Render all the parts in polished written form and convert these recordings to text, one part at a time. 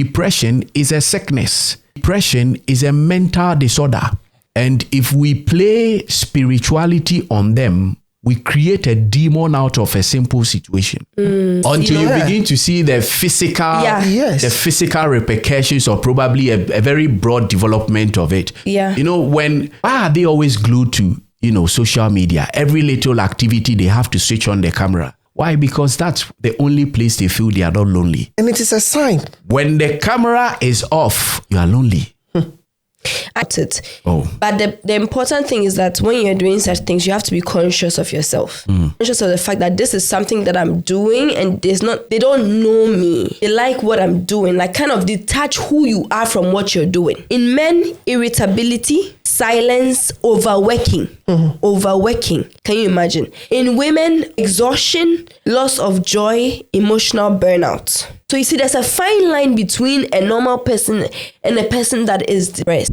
depression is a sickness. Depression is a mental disorder. And if we play spirituality on them, we create a demon out of a simple situation until you begin to see the physical, the physical repercussions or probably a very broad development of it. Yeah. Why are they always glued to, social media? Every little activity, they have to switch on the camera. Why? Because that's the only place they feel they are not lonely. And it is a sign. When the camera is off, you are lonely. But the important thing is that when you're doing such things, you have to be conscious of yourself. Conscious of the fact that this is something that I'm doing and they don't know me. They like what I'm doing. Like kind of detach who you are from what you're doing. In men, irritability, silence, overworking. Overworking. Can you imagine? In women, exhaustion, loss of joy, emotional burnout. So you see, there's a fine line between a normal person and a person that is depressed.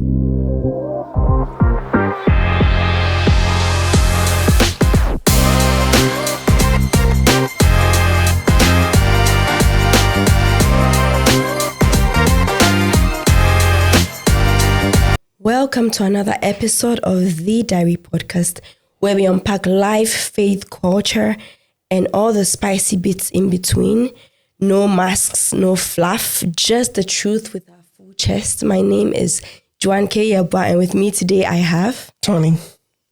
Welcome to another episode of The Diary Podcast, where we unpack life, faith, culture, and all the spicy bits in between. No masks, no fluff, just the truth with our full chest. My name is Joanne K. Yabba, and with me today I have Tony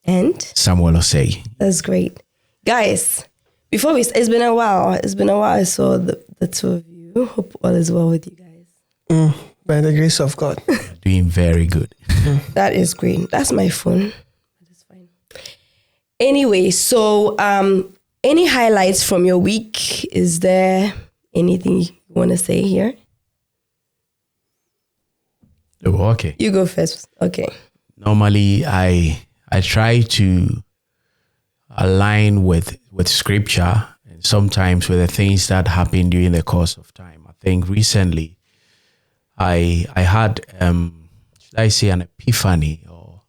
and Samuel Osei. That's great. Guys, it's been a while. I saw the two of you. Hope all is well with you guys. By the grace of God. Doing very good. That is great. That's my phone. That's fine. Anyway, so any highlights from your week? Is there anything you want to say here? Oh, okay. You go first. Okay. Normally, I try to align with scripture and sometimes with the things that happen during the course of time. I think recently I had, should I say, an epiphany or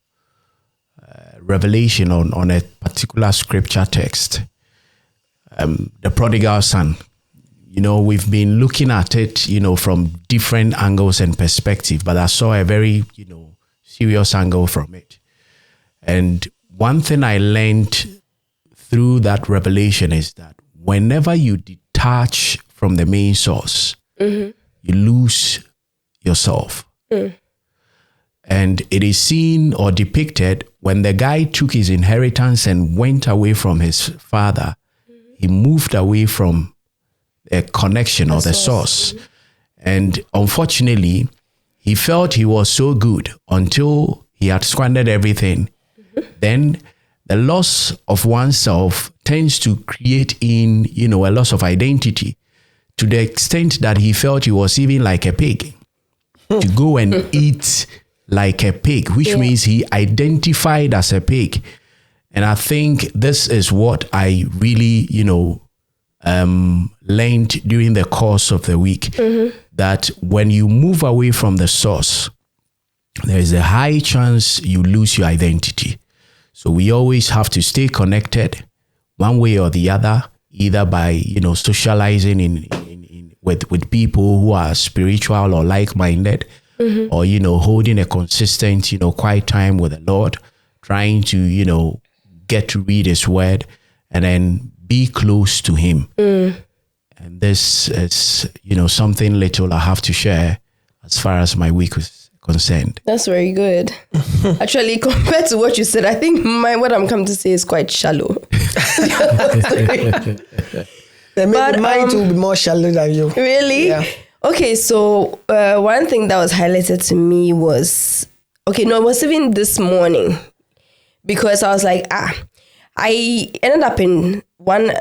revelation on a particular scripture text. The prodigal son. We've been looking at it, from different angles and perspectives, but I saw a very, serious angle from it. And one thing I learned through that revelation is that whenever you detach from the main source, you lose yourself. And it is seen or depicted when the guy took his inheritance and went away from his father, he moved away from a connection or the source. And unfortunately, he felt he was so good until he had squandered everything. Then the loss of oneself tends to create a loss of identity to the extent that he felt he was even like a pig. To go and eat like a pig, which means he identified as a pig. And I think this is what I really, learned during the course of the week, that when you move away from the source, there is a high chance you lose your identity. So we always have to stay connected one way or the other, either by, socializing with people who are spiritual or like-minded, or, holding a consistent, quiet time with the Lord, trying to, get to read his word and then be close to him. And this is, something little I have to share as far as my week is concerned. That's very good. Actually, compared to what you said, I think what I'm coming to say is quite shallow. Then maybe mine will be more shallow than you. Really? Yeah. Okay, so one thing that was highlighted to me was, it was even this morning, because I was like, I ended up in one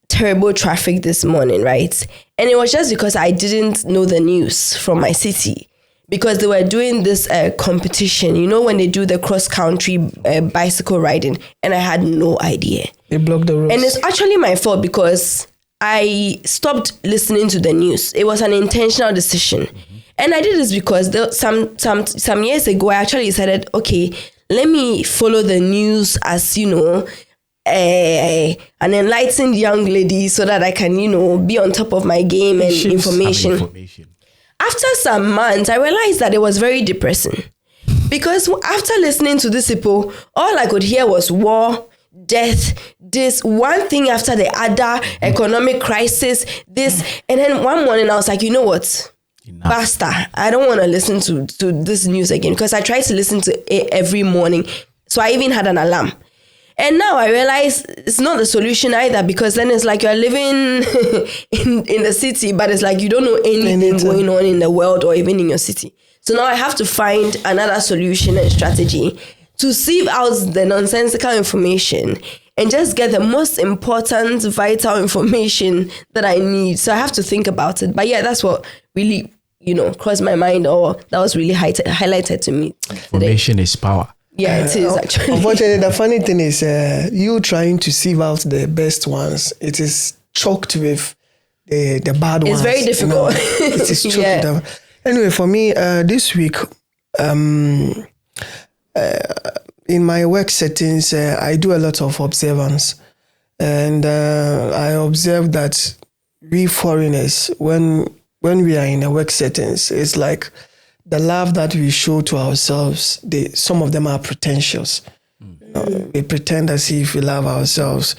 terrible traffic this morning, right? And it was just because I didn't know the news from my city, because they were doing this competition, when they do the cross-country bicycle riding, and I had no idea. They blocked the roads. And it's actually my fault because I stopped listening to the news. It was an intentional decision. And I did this because some years ago, I actually decided, okay, let me follow the news as, an enlightened young lady so that I can, be on top of my game and information. after some months, I realized that it was very depressing. Because after listening to these people, all I could hear was war, death, this one thing after the other, economic crisis, this. And then one morning I was like, you know what? Enough. Basta. I don't want to listen to this news again, because I try to listen to it every morning. So I even had an alarm. And now I realize it's not the solution either, because then it's like you're living in the city, but it's like you don't know anything going on in the world or even in your city. So now I have to find another solution and strategy to sieve out the nonsensical information and just get the most important, vital information that I need. So I have to think about it. But yeah, that's what really, crossed my mind, or that was really highlighted to me today. Information is power. Yeah, it is actually. Unfortunately, the funny thing is, you trying to sieve out the best ones, it is choked with the bad ones. It's very difficult. It is choked with them. Anyway, for me, this week, in my work settings, I do a lot of observance. And I observe that we foreigners, when we are in a work settings, it's like the love that we show to ourselves, some of them are pretentious. We pretend as if we love ourselves,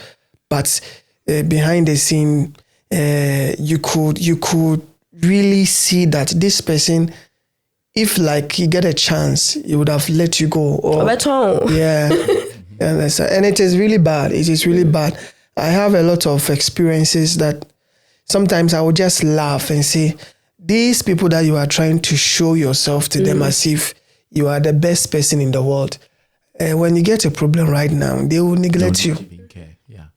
but behind the scene, you could really see that this person, if like he get a chance, he would have let you go. Yeah, and it is really bad. It is really bad. I have a lot of experiences that sometimes I would just laugh and say, these people that you are trying to show yourself to them as if you are the best person in the world, when you get a problem right now, they will neglect you.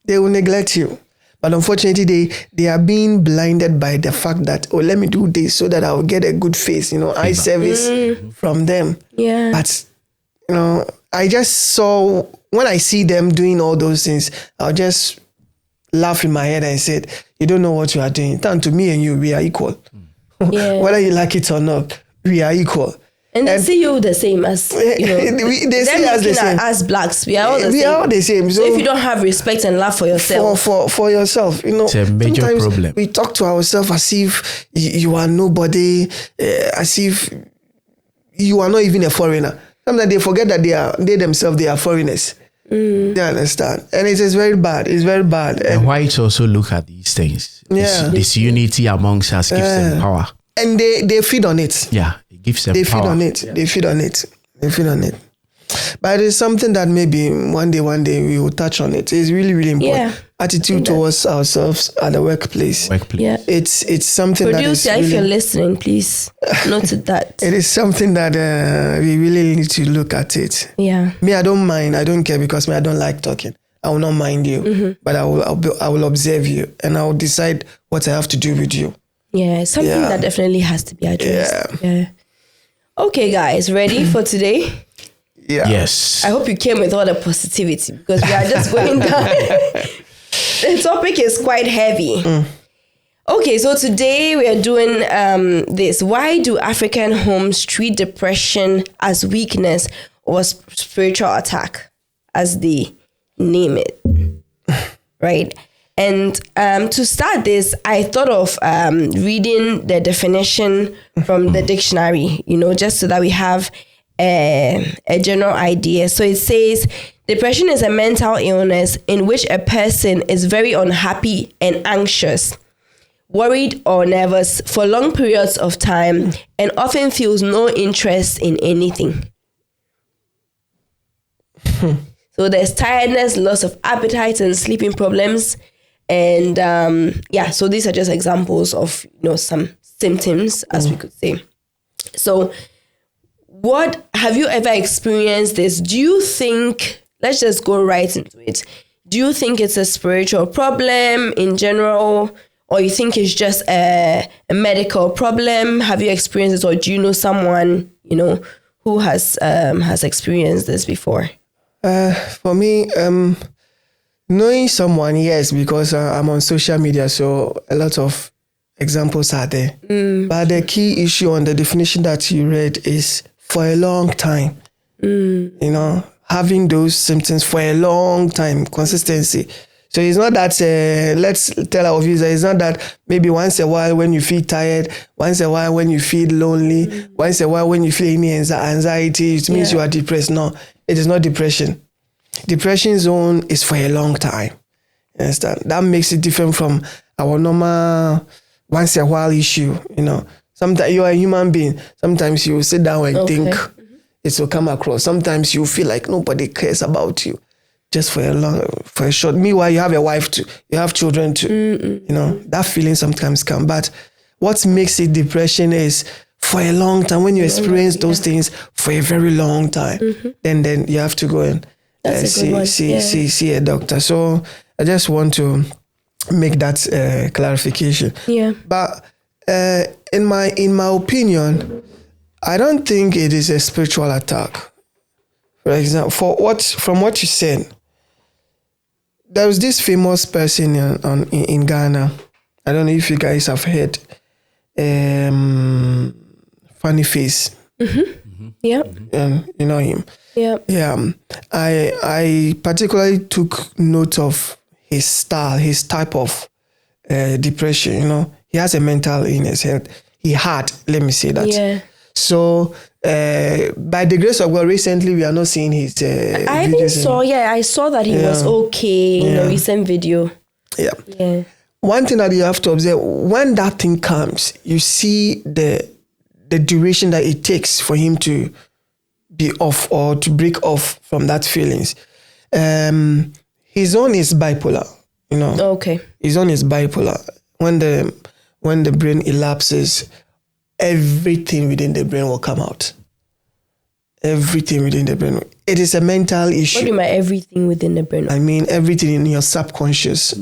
They will neglect you. But unfortunately, they are being blinded by the fact that, let me do this so that I'll get a good face, eye service from them. Yeah. But, I just saw, when I see them doing all those things, I'll just laugh in my head and said, you don't know what you are doing. Turn to me and you, we are equal. Yeah. Whether you like it or not, we are equal. And they see you the same as, they see us the same. As blacks, we are all the same. We are all the same. So if you don't have respect and love for yourself. For yourself, it's a major problem. We talk to ourselves as if you are nobody, as if you are not even a foreigner. Sometimes they forget that they themselves are foreigners. They understand. And it is very bad. It's very bad. And whites also look at these things. Yeah. This unity amongst us gives them power. And they feed on it. Yeah, it gives them power. Feed on it. Yeah. They feed on it. They feed on it. But it is something that maybe one day we will touch on it. It's really, really important. Yeah. Attitude towards ourselves at the workplace. Yeah. It's something Producer, that is if you're listening, please note that. It is something that we really need to look at it. Yeah. Me, I don't mind. I don't care, because I don't like talking. I will not mind you, but I will observe you, and I will decide what I have to do with you. Yeah, something that definitely has to be addressed. Yeah. Okay, guys, ready for today? Yeah. Yes. I hope you came with all the positivity, because we are just going down. The topic is quite heavy. Okay, so today we are doing this. Why do African homes treat depression as weakness or spiritual attack, as they name it? Right? And to start this, I thought of reading the definition from the dictionary, just so that we have a general idea. So it says, depression is a mental illness in which a person is very unhappy and anxious, worried or nervous for long periods of time, and often feels no interest in anything. So there's tiredness, loss of appetite, and sleeping problems. And so these are just examples of some symptoms, as we could say. So what have you ever experienced this? Do you think, let's just go right into it. Do you think it's a spiritual problem in general, or you think it's just a medical problem? Have you experienced it, or do you know someone, who has experienced this before? For me, knowing someone, yes, because I'm on social media, so a lot of examples are there. But the key issue on the definition that you read is for a long time. Having those symptoms for a long time, consistency. So it's not that, let's tell our viewers, it's not that maybe once a while when you feel tired, once a while when you feel lonely, once a while when you feel any anxiety, it means you are depressed. No, it is not depression. Depression zone is for a long time. You understand? That makes it different from our normal once a while issue. Sometimes you are a human being. Sometimes you sit down and think it will come across. Sometimes you feel like nobody cares about you. Just for a short. Meanwhile, you have a wife too. You have children too. That feeling sometimes comes. But what makes it depression is for a long time. When you experience those things for a very long time, then you have to go and see a doctor. So I just want to make that clarification. Yeah. But in my opinion, I don't think it is a spiritual attack. For example, from what you said. There was this famous person in Ghana. I don't know if you guys have heard. Funny Face. Yeah. You know him. Yeah. Yeah. I particularly took note of his style, his type of depression. He has a mental illness. He had. Let me say that. Yeah. So, by the grace of God, recently we are not seeing his. I saw that he was okay in a recent video. Yeah. Yeah. One thing that you have to observe, when that thing comes, you see the duration that it takes for him to be off or to break off from that feelings. His own is bipolar. Okay. His own is bipolar. When the brain elapses, everything within the brain will come out. Everything within the brain. It is a mental issue. What do you mean everything within the brain? I mean everything in your subconscious.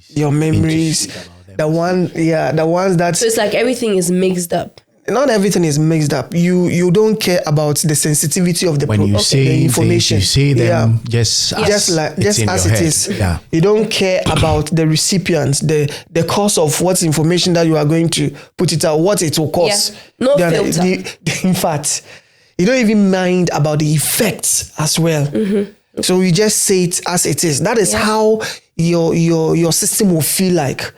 Your memories. The ones that... So it's like everything is mixed up. Not everything is mixed up. You don't care about the sensitivity of the the information. You say them just as it is. Yeah. You don't care about the recipients, the cause of what information that you are going to put it out, what it will cause. Yeah. No filter. In fact, you don't even mind about the effects as well. Mm-hmm. So you just say it as it is. That is how your system will feel like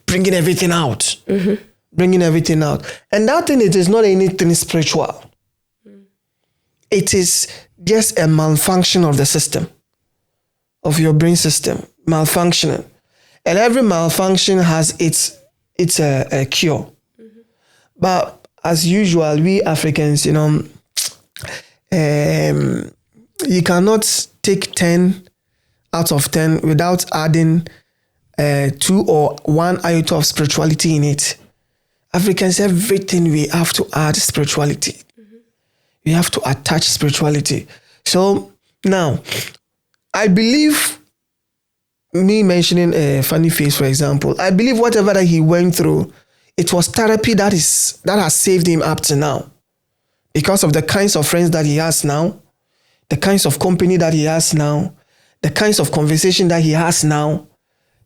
bringing everything out. Mm-hmm. Bringing everything out. And that thing, it is not anything spiritual. It is just a malfunction of the system, of your brain system, malfunctioning. And every malfunction has its a cure. Mm-hmm. But as usual, we Africans, you cannot take 10 out of 10 without adding 2 or 1 iota of spirituality in it. Africans, everything we have to add spirituality. Mm-hmm. We have to attach spirituality. So now, I believe, me mentioning Funny Face, for example, I believe whatever that he went through, it was therapy that has saved him up to now. Because of the kinds of friends that he has now, the kinds of company that he has now, the kinds of conversation that he has now,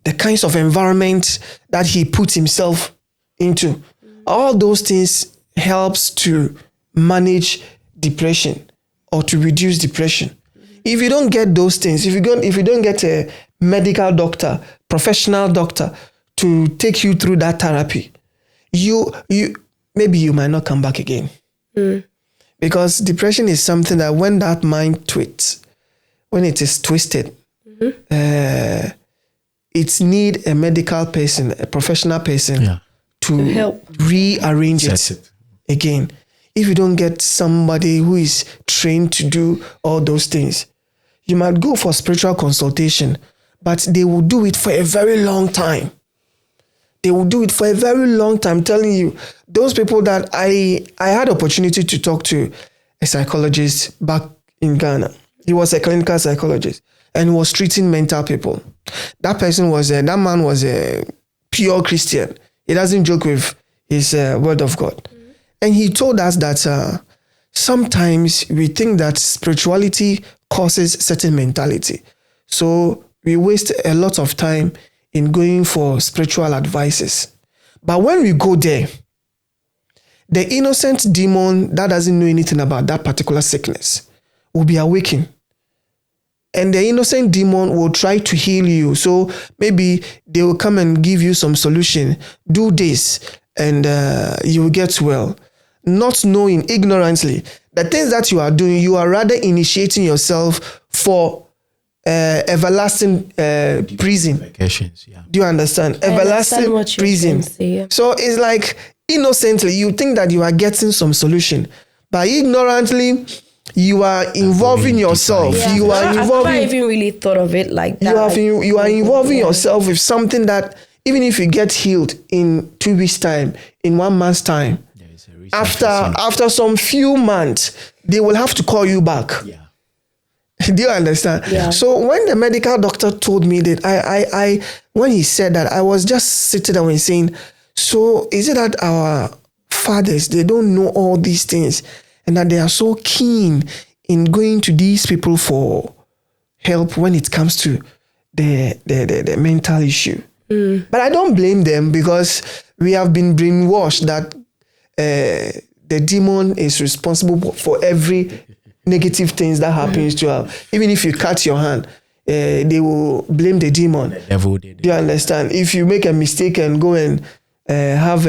the kinds of environment that he puts himself into. All those things helps to manage depression or to reduce depression. If you don't get those things, if you don't get a medical doctor, professional doctor to take you through that therapy, you maybe you might not come back again. Because depression is something that when that mind twists, when it is twisted, it need a medical person, a professional person to help rearrange it again. If you don't get somebody who is trained to do all those things, you might go for spiritual consultation, but they will do it for a very long time. They will do it for a very long time. I'm telling you, those people that I had opportunity to talk to a psychologist back in Ghana. He was a clinical psychologist and he was treating mental people. That man was a pure Christian. He doesn't joke with his word of God. Mm-hmm. And he told us that sometimes we think that spirituality causes certain mentality. So we waste a lot of time in going for spiritual advices. But when we go there, the innocent demon that doesn't know anything about that particular sickness will be awakened. and the innocent demon will try to heal you. So maybe they will come and give you some solution. Do this and you will get well. Not knowing ignorantly the things that you are doing, you are rather initiating yourself for everlasting prison. Vacations, yeah. Do you understand? Everlasting prison. So it's like innocently, you think that you are getting some solution, but ignorantly, you are involving yourself. Yeah. You are involving. I even really thought of it like that. You are involving yourself with something that even if you get healed in 2 weeks' time, in 1 month's time, after some few months, they will have to call you back. Yeah. Do you understand? Yeah. So when the medical doctor told me that, I when he said that, I was just sitting there and saying, so is it that our fathers, they don't know all these things and that they are so keen in going to these people for help when it comes to the mental issue? But I don't blame them, because we have been brainwashed that the demon is responsible for every negative things that happens to us. Even if you cut your hand, they will blame the demon. The devil did it. Do you understand? If you make a mistake and go and have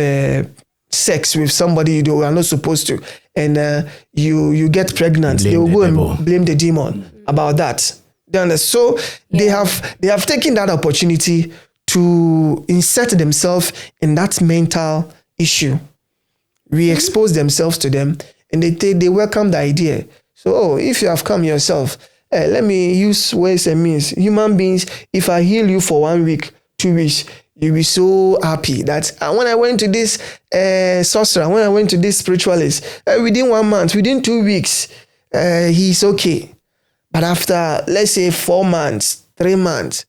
sex with somebody you are not supposed to, and you get pregnant, they will go and blame the demon about that. Do you understand? So they have taken that opportunity to insert themselves in that mental issue, re-expose themselves to them, and they welcome the idea. So, if you have come yourself, let me use ways and means. Human beings, if I heal you for 1 week, 2 weeks, you'll be so happy that when I went to this sorcerer, when I went to this spiritualist, within 1 month, within 2 weeks, he's okay. But after, let's say 4 months, 3 months,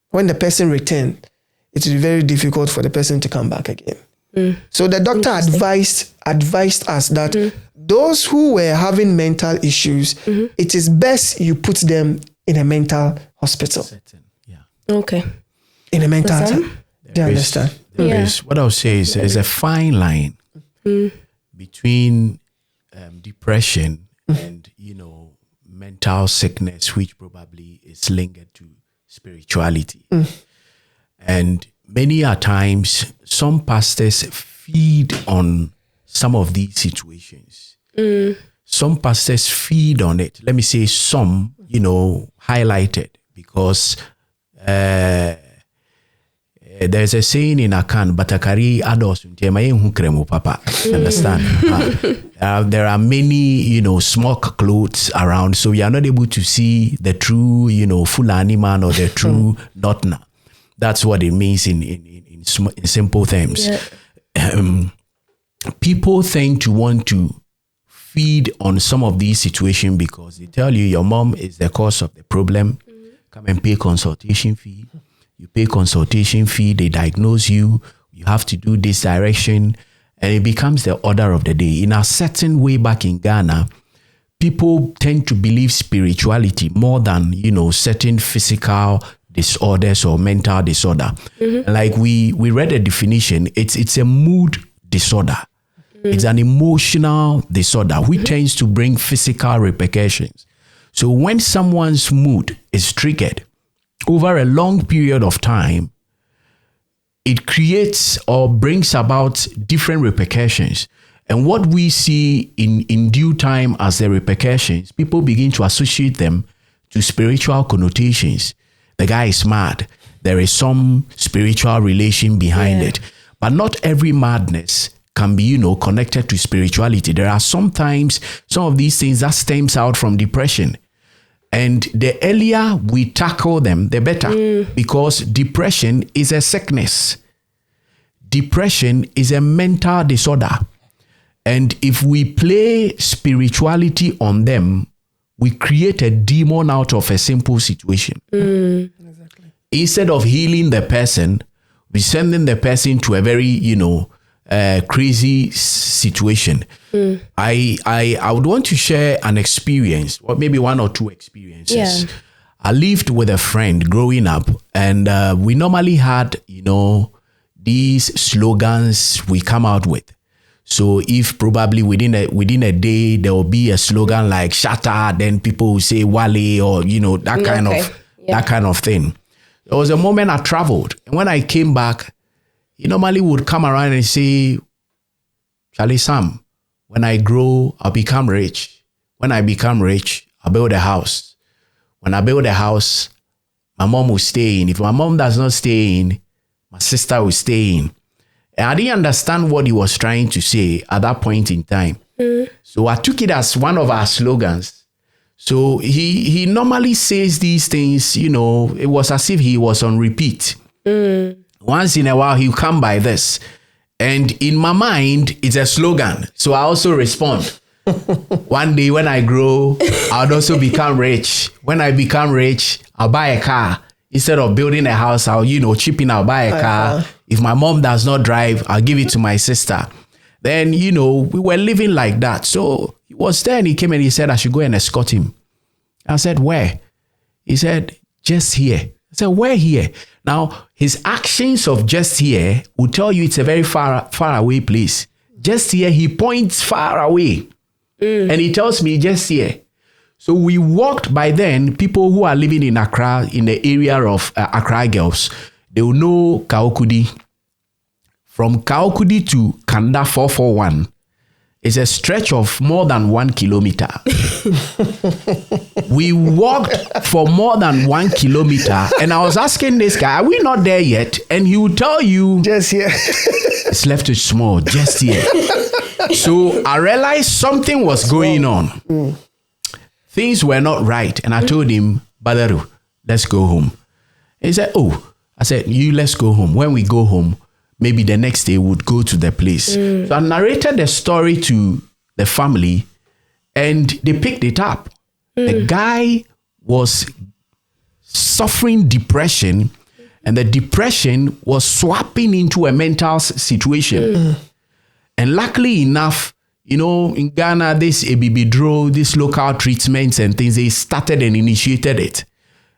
when the person returns, it will be very difficult for the person to come back again. So the doctor advised us that those who were having mental issues, it is best you put them in a mental hospital. Yeah. Okay. In a mental hospital. Do you understand? What I'll say is there's a fine line between depression and, mental sickness, which probably is linked to spirituality. And many a times, some pastors feed on some of these situations. Some pastors feed on it. Let me say some, highlighted, because there's a saying in Akan, Batakari ados kremo papa. Understand? There are many, smoke clothes around, so we are not able to see the true, full animal or the true notna. That's what it means in simple terms. Yeah. People tend to want to feed on some of these situations because they tell you your mom is the cause of the problem. Come and pay consultation fee. You pay consultation fee, they diagnose you. You have to do this direction, and it becomes the order of the day. In a certain way back in Ghana, people tend to believe spirituality more than, certain physical disorders or mental disorder. Like we read a definition, it's a mood disorder. It's an emotional disorder which tends to bring physical repercussions. So when someone's mood is triggered over a long period of time, it creates or brings about different repercussions. And what we see in due time as the repercussions, people begin to associate them to spiritual connotations. The guy is mad. There is some spiritual relation behind it. But not every madness can be, connected to spirituality. There are sometimes some of these things that stems out from depression. And the earlier we tackle them, the better. Because depression is a sickness. Depression is a mental disorder. And if we play spirituality on them, we create a demon out of a simple situation. Exactly. Instead of healing the person, we sending the person to a very, crazy situation. I would want to share an experience, or maybe 1 or 2 experiences. Yeah. I lived with a friend growing up, and we normally had, these slogans we come out with. So if probably within a day there will be a slogan like "Shatter," then people will say "Wale" or that kind of thing. There was a moment I traveled, and when I came back, he normally would come around and say, "Charlie Sam, when I grow, I'll become rich. When I become rich, I'll build a house. When I build a house, my mom will stay in. If my mom does not stay in, my sister will stay in." And I didn't understand what he was trying to say at that point in time. So I took it as one of our slogans. So he normally says these things, it was as if he was on repeat. Once in a while, he'll come by this. And in my mind, it's a slogan. So I also respond. One day when I grow, I'll also become rich. When I become rich, I'll buy a car. Instead of building a house, I'll, chip in, I'll buy a car. If my mom does not drive, I'll give it to my sister. Then, we were living like that. So he was there and he came and he said, I should go and escort him. I said, where? He said, just here. I said, where here? Now, his actions of just here will tell you it's a very far away place. Just here, he points far away. And he tells me, just here. So we walked. By then, people who are living in Accra, in the area of Accra Girls, they will know Kaokudi. From Kaokudi to Kanda 441 is a stretch of more than 1 kilometer. We walked for more than 1 kilometer, and I was asking this guy, are we not there yet? And he would tell you, just here. It's left it small, just here. So I realized something was going on. Things were not right. And I told him, Badaru, let's go home. He said, oh, I said, let's go home. When we go home, maybe the next day we'd go to the place. So I narrated the story to the family and they picked it up. The guy was suffering depression and the depression was swapping into a mental situation. And luckily enough, in Ghana, this Ebibidro, this local treatments and things, they started and initiated it.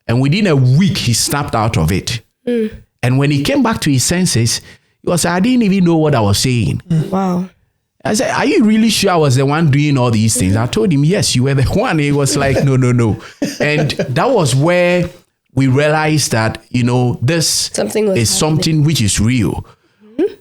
And within a week, he snapped out of it. And when he came back to his senses, he was, I didn't even know what I was saying. Wow. I said, are you really sure I was the one doing all these things? I told him, yes, you were the one. He was like, no. And that was where we realized that, this is something which is real.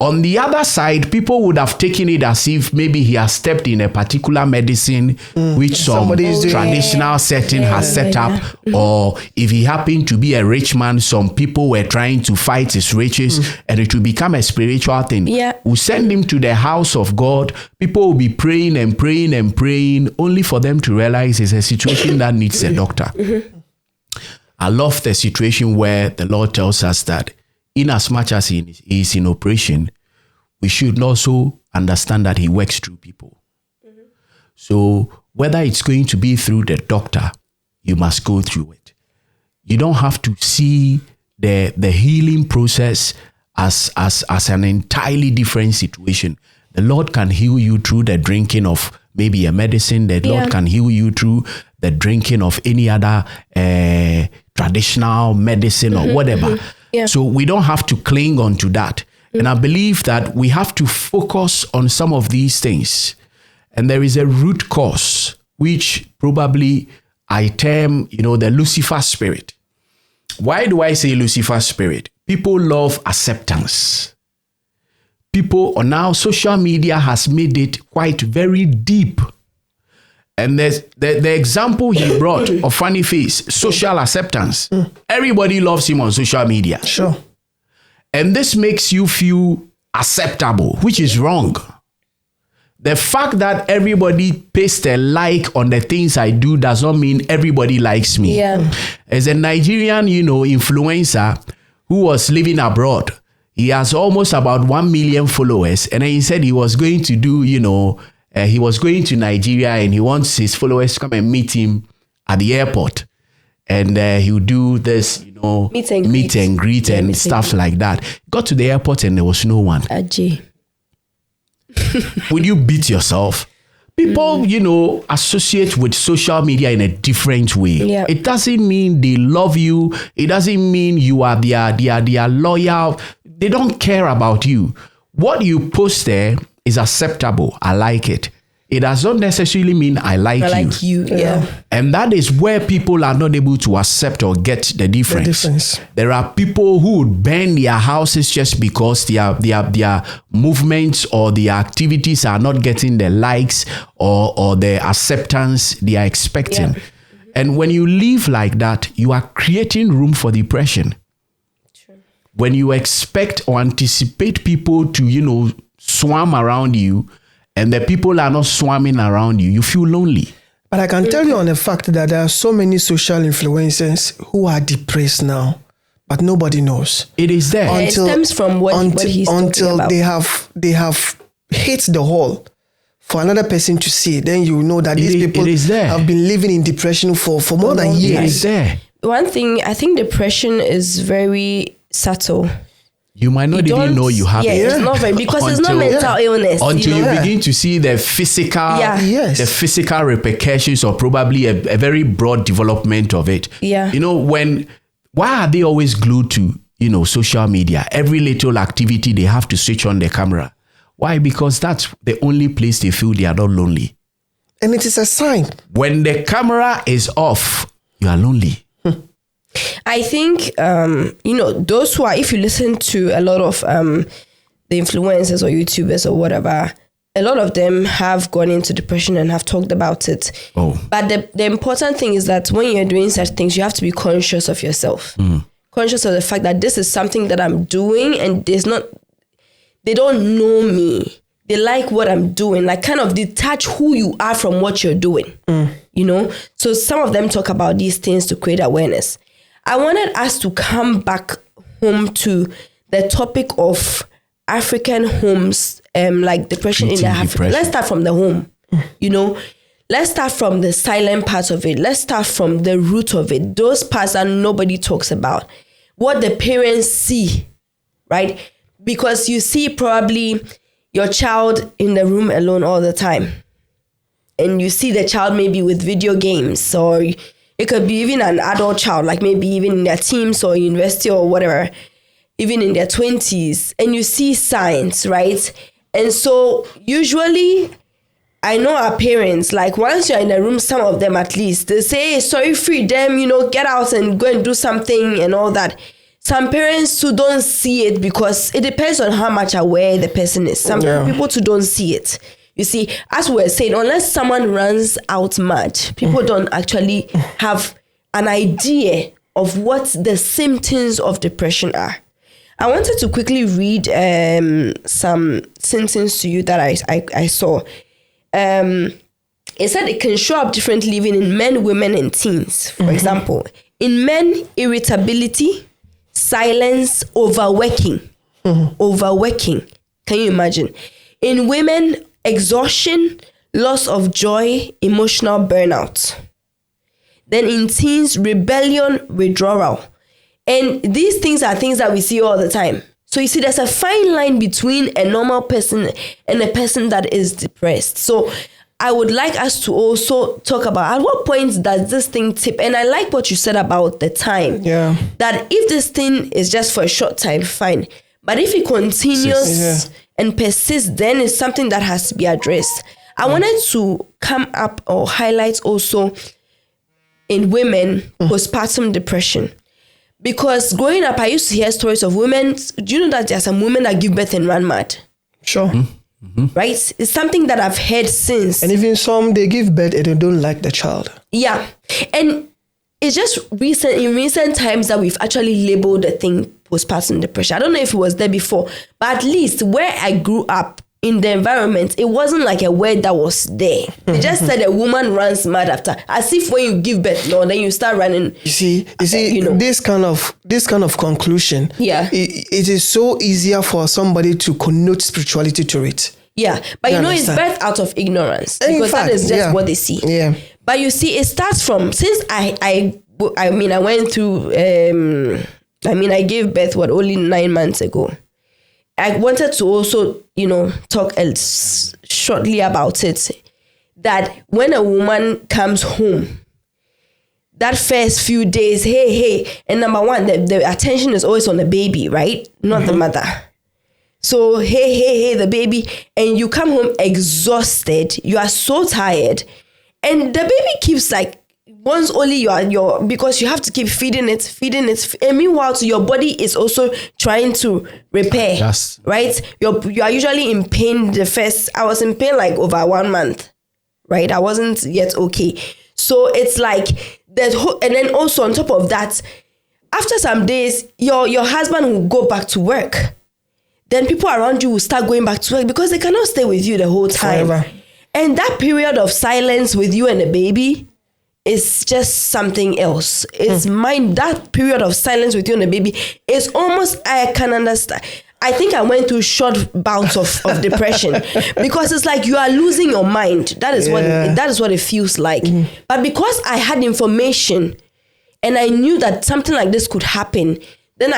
On the other side, people would have taken it as if maybe he has stepped in a particular medicine which some traditional setting has set up. Or if he happened to be a rich man, some people were trying to fight his riches and it will become a spiritual thing. We'll send him to the house of God. People will be praying and praying and praying only for them to realize it's a situation that needs a doctor. I love the situation where the Lord tells us that in as much as he is in operation, we should also understand that he works through people. So whether it's going to be through the doctor, you must go through it. You don't have to see the healing process as an entirely different situation. The Lord can heal you through the drinking of maybe a medicine. The Lord can heal you through the drinking of any other traditional medicine or whatever. So we don't have to cling on to that. And I believe that we have to focus on some of these things. And there is a root cause, which probably I term, the Lucifer spirit. Why do I say Lucifer spirit? People love acceptance. People, now social media has made it quite very deep. And there's the example he brought of Funny Face, social acceptance. Everybody loves him on social media. Sure. And this makes you feel acceptable, which is wrong. The fact that everybody pastes a like on the things I do does not mean everybody likes me. As a Nigerian, influencer who was living abroad, he has almost about 1 million followers. And then he said he was going to do, he was going to Nigeria and he wants his followers to come and meet him at the airport. And he'll do this, meet and greet and stuff like that. Got to the airport and there was no one. Would you beat yourself? People, associate with social media in a different way. It doesn't mean they love you. It doesn't mean you are their loyal. They don't care about you. What you post there is acceptable. I like it. It does not necessarily mean I like you. Yeah. And that is where people are not able to accept or get the difference. There are people who would burn their houses just because their movements or their activities are not getting the likes or the acceptance they are expecting. Yeah. And when you live like that, you are creating room for depression. True. When you expect or anticipate people to, swarm around you, and the people are not swarming around you, you feel lonely. But I can tell you on the fact that there are so many social influencers who are depressed now, but nobody knows. It is there. It stems from what he's talking about. They have hit the hole for another person to see. Then you know that these people have been living in depression for more than years. It is there. One thing, I think depression is very subtle. You might not even know you have it. It's not very, because it's not mental illness. Until you begin to see the physical, the physical repercussions or probably a very broad development of it. Yeah. Why are they always glued to, social media? Every little activity, they have to switch on the camera. Why? Because that's the only place they feel they are not lonely. And it is a sign. When the camera is off, you are lonely. I think, those who are, if you listen to a lot of the influencers or YouTubers or whatever, a lot of them have gone into depression and have talked about it. Oh. But the important thing is that when you're doing such things, you have to be conscious of yourself. Conscious of the fact that this is something that I'm doing and they don't know me. They like what I'm doing, like kind of detach who you are from what you're doing, So some of them talk about these things to create awareness. I wanted us to come back home to the topic of African homes, like depression in Africa. Let's start from the home, Let's start from the silent part of it. Let's start from the root of it. Those parts that nobody talks about. What the parents see, right? Because you see probably your child in the room alone all the time. And you see the child maybe with video games, or it could be even an adult child, like maybe even in their teens or university or whatever, even in their 20s. And you see signs, right? And so usually, I know our parents, like once you're in the room, some of them at least, they say, hey, sorry, free them, get out and go and do something and all that. Some parents who don't see it, because it depends on how much aware the person is. Some people too don't see it. You see, as we were saying, unless someone runs out mad, people don't actually have an idea of what the symptoms of depression are. I wanted to quickly read some symptoms to you that I saw. It said it can show up differently even in men, women, and teens. For example, in men, irritability, silence, overworking. Overworking. Can you imagine? In women, exhaustion, loss of joy, emotional burnout. Then in teens, rebellion, withdrawal. And these things are things that we see all the time. So you see, there's a fine line between a normal person and a person that is depressed. So I would like us to also talk about at what point does this thing tip? And I like what you said about the time. Yeah. That if this thing is just for a short time, fine. But if it continues and persists, then it's something that has to be addressed. I wanted to come up or highlight also in women postpartum depression. Because growing up, I used to hear stories of women. Do you know that there are some women that give birth and run mad? Sure. Right? It's something that I've heard since. And even some, they give birth and they don't like the child. Yeah. And it's just in recent times that we've actually labeled the thing postpartum depression. I don't know if it was there before, but at least where I grew up in the environment, it wasn't like a word that was there. They just said a woman runs mad after, as if when you give birth, then you start running. You see, this kind of conclusion. Yeah, it is so easier for somebody to connote spirituality to it. Yeah, but it's birth out of ignorance, because that is just what they see. Yeah, but you see, it starts from since I went through. I gave birth only 9 months ago. I wanted to also, talk shortly about it, that when a woman comes home, that first few days, hey, and number one, the attention is always on the baby, right? Not the mother. So, hey, the baby, and you come home exhausted. You are so tired. And the baby keeps like, once only you're because you have to keep feeding it. And meanwhile, so your body is also trying to repair, right? You are usually in pain I was in pain like over 1 month, right? I wasn't yet okay. So it's like that whole, and then also on top of that, after some days, your husband will go back to work. Then people around you will start going back to work because they cannot stay with you the whole time. Forever. And that period of silence with you and the baby is just something else. It's that period of silence with you and the baby is almost, I can understand. I think I went through short bouts of depression because it's like you are losing your mind. That is what it feels like. But because I had information and I knew that something like this could happen, then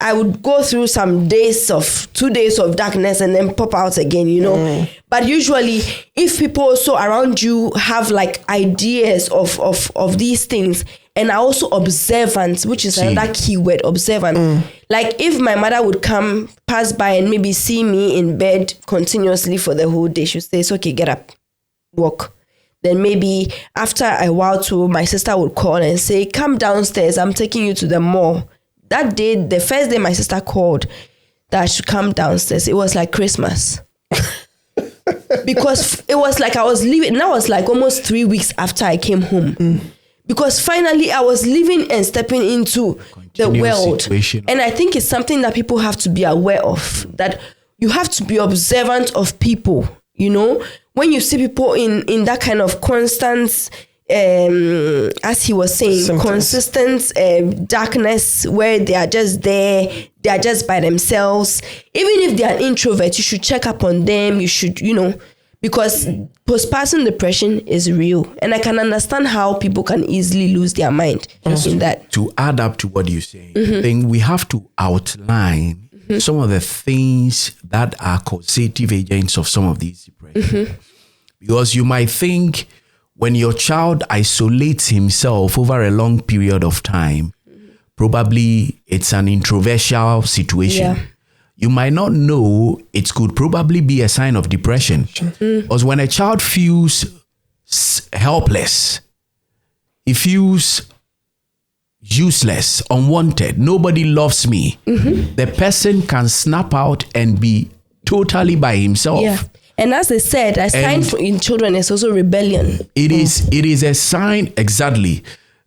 I would go through some 2 days of darkness and then pop out again, you know. But usually if people also around you have like ideas of these things and are also observant, which is another key word, observant. Like if my mother would pass by and maybe see me in bed continuously for the whole day, she would say, it's okay, get up, walk. Then maybe after a while too, my sister would call and say, come downstairs, I'm taking you to the mall. That day, the first day my sister called that I should come downstairs, it was like Christmas. Because it was like I was leaving, and that was like almost 3 weeks after I came home. Because finally I was living and stepping into the world. Situation. And I think it's something that people have to be aware of, that you have to be observant of people, you know. When you see people in that kind of constant as he was saying, symptoms. Consistent darkness where they are just there, they are just by themselves. Even if they are an introvert, you should check up on them. You should, you know, because postpartum depression is real. And I can understand how people can easily lose their mind in that. To add up to what you're saying, I think we have to outline some of the things that are causative agents of some of these depressions. Because you might think, when your child isolates himself over a long period of time, probably it's an introversial situation. Yeah. You might not know it could probably be a sign of depression. Because when a child feels helpless, he feels useless, unwanted, nobody loves me, the person can snap out and be totally by himself. Yeah. And as they said, a sign in children is also rebellion. It is a sign, exactly.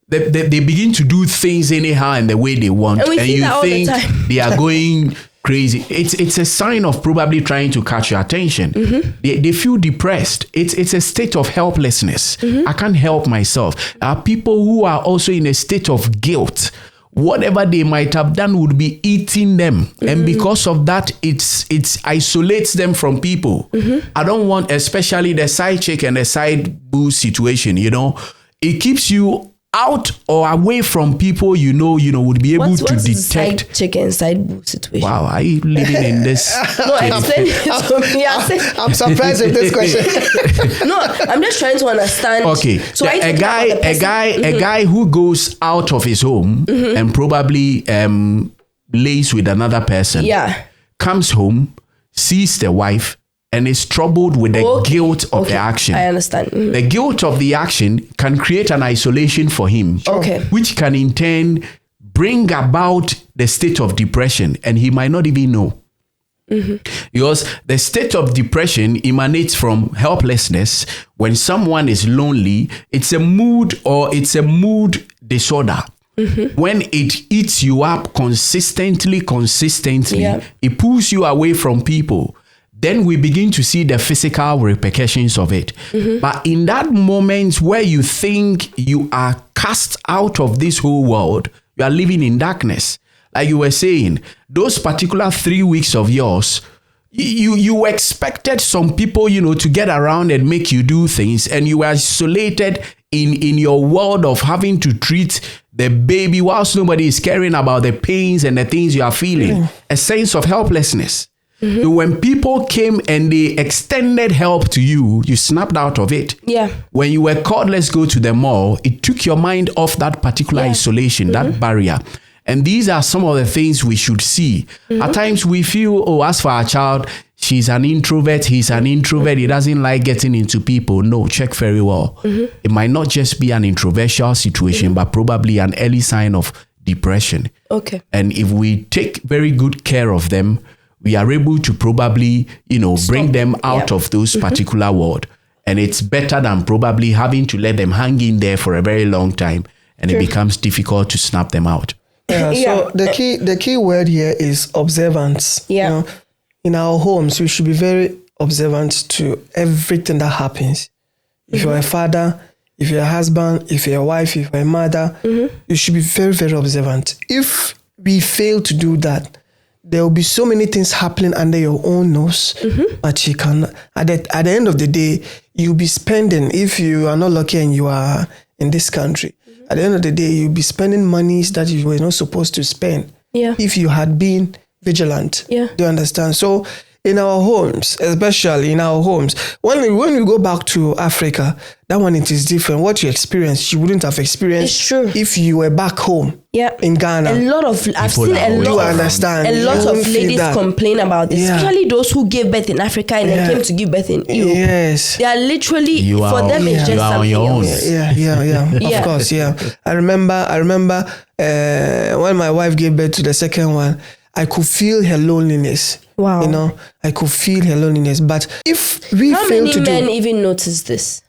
They begin to do things anyhow and the way they want. And you think they are going crazy. It's a sign of probably trying to catch your attention. They feel depressed. It's a state of helplessness. I can't help myself. There are people who are also in a state of guilt. Whatever they might have done would be eating them. And because of that, it isolates them from people. I don't want, especially the side chick and the side boo situation, you know, it keeps you out or away from people you know would be able to detect. The side chick and side boo situation? Wow, are you living in this? No, explain it to me. I'm surprised with this question. No, I'm just trying to understand. Okay, so a guy who goes out of his home and probably lays with another person. Yeah, comes home, sees the wife, and is troubled with the guilt of the action. I understand. The guilt of the action can create an isolation for him, which can in turn bring about the state of depression, and he might not even know. Because the state of depression emanates from helplessness. When someone is lonely, it's a mood disorder. When it eats you up consistently, it pulls you away from people. Then we begin to see the physical repercussions of it. But in that moment where you think you are cast out of this whole world, you are living in darkness. Like you were saying, those particular 3 weeks of yours, you expected some people, to get around and make you do things, and you were isolated in your world of having to treat the baby whilst nobody is caring about the pains and the things you are feeling. A sense of helplessness. So when people came and they extended help to you, you snapped out of it. Yeah. When you were called, let's go to the mall, it took your mind off that particular isolation, that barrier. And these are some of the things we should see. At times we feel, oh, as for our child, she's an introvert, he's an introvert, he doesn't like getting into people. No, check very well. It might not just be an introversial situation, but probably an early sign of depression. Okay. And if we take very good care of them, we are able to probably, bring them out of those particular world. And it's better than probably having to let them hang in there for a very long time. And it becomes difficult to snap them out. Yeah, so the key word here is observance. Yeah. In our homes, we should be very observant to everything that happens. If you're a father, if you're a husband, if you're a wife, if you're a mother, you should be very, very observant. If we fail to do that, there will be so many things happening under your own nose, but you can, at the end of the day, you'll be spending, if you are not lucky and you are in this country, at the end of the day, you'll be spending monies that you were not supposed to spend. Yeah. If you had been vigilant. Yeah. Do you understand? So in our homes, especially in our homes, when we go back to Africa, that one, it is different. What you experienced, you wouldn't have experienced It's true. if you were back home Yeah. in Ghana. I've seen a You lot understand? a lot You of won't feel ladies that. complain about this, Yeah. especially those who gave birth in Africa and then came to give birth in Europe. Yes. They are literally, You are for them, it's on- just you are on something your own. else. Yeah. Yeah. Of course, yeah. I remember when my wife gave birth to the second one, I could feel her loneliness. Wow. I could feel her loneliness. But if we How fail many to men do, even notice this?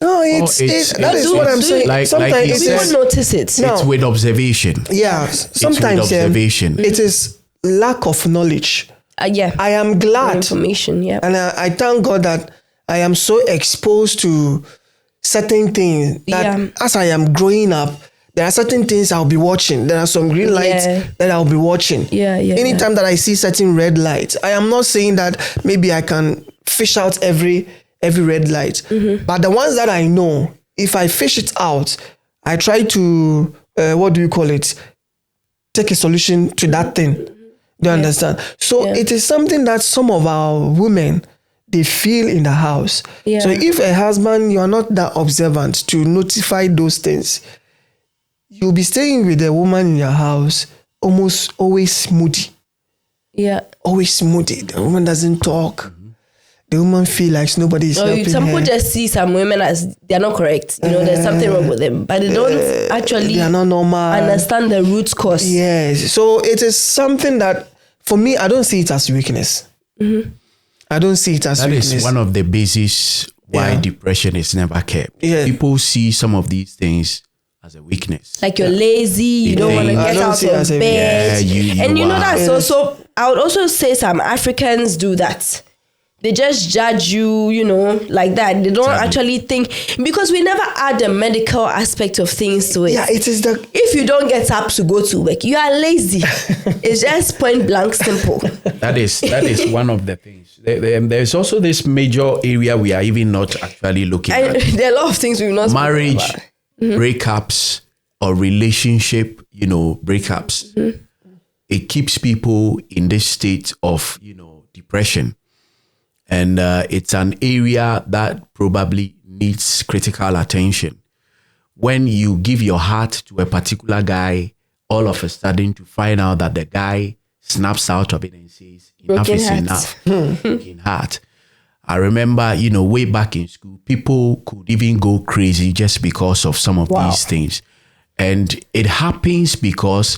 no, that is what I'm saying. like Sometimes you it said, is, People notice it. No. It's with observation. yeah. It's with Sometimes observation. it is lack of knowledge. Yeah. I am glad, Information. Yeah. and I thank God that I am so exposed to certain things that Yeah. as I am growing up, there are certain things I'll be watching. There are some green lights that I'll be watching. Yeah. Anytime that I see certain red lights, I am not saying that maybe I can fish out every red light, but the ones that I know, if I fish it out, I try to take a solution to that thing. Do you understand? So it is something that some of our women, they feel in the house. Yeah. So if a husband, you are not that observant to notify those things, you'll be staying with a woman in your house almost always moody. Yeah. Always moody. The woman doesn't talk. The woman feel like nobody is helping Some her. people just see some women as they're not correct. There's something wrong with them, but they don't actually they are not normal. understand the root cause. Yes. So it is something that, for me, I don't see it as weakness. I don't see it as That weakness. is one of the basis why depression is never kept. Yeah. People see some of these things as a weakness. Like you're lazy, you don't want to I get don't out see it of as a- bed. Yeah, and you know are. that's also, I would also say some Africans do that. They just judge you, like that. They don't actually think, because we never add the medical aspect of things to it. Yeah, it is the... If you don't get up to go to work, you are lazy. It's just point blank simple. That is one of the things. There's also this major area we are even not actually looking And at. there are a lot of things we've not spoken Marriage, about. breakups, or relationship, breakups. It keeps people in this state of, depression. And it's an area that probably needs critical attention. When you give your heart to a particular guy, all of a sudden to find out that the guy snaps out of it and says, enough Broken is heart. enough. Broken heart. I remember, way back in school, people could even go crazy just because of some of these things. And it happens because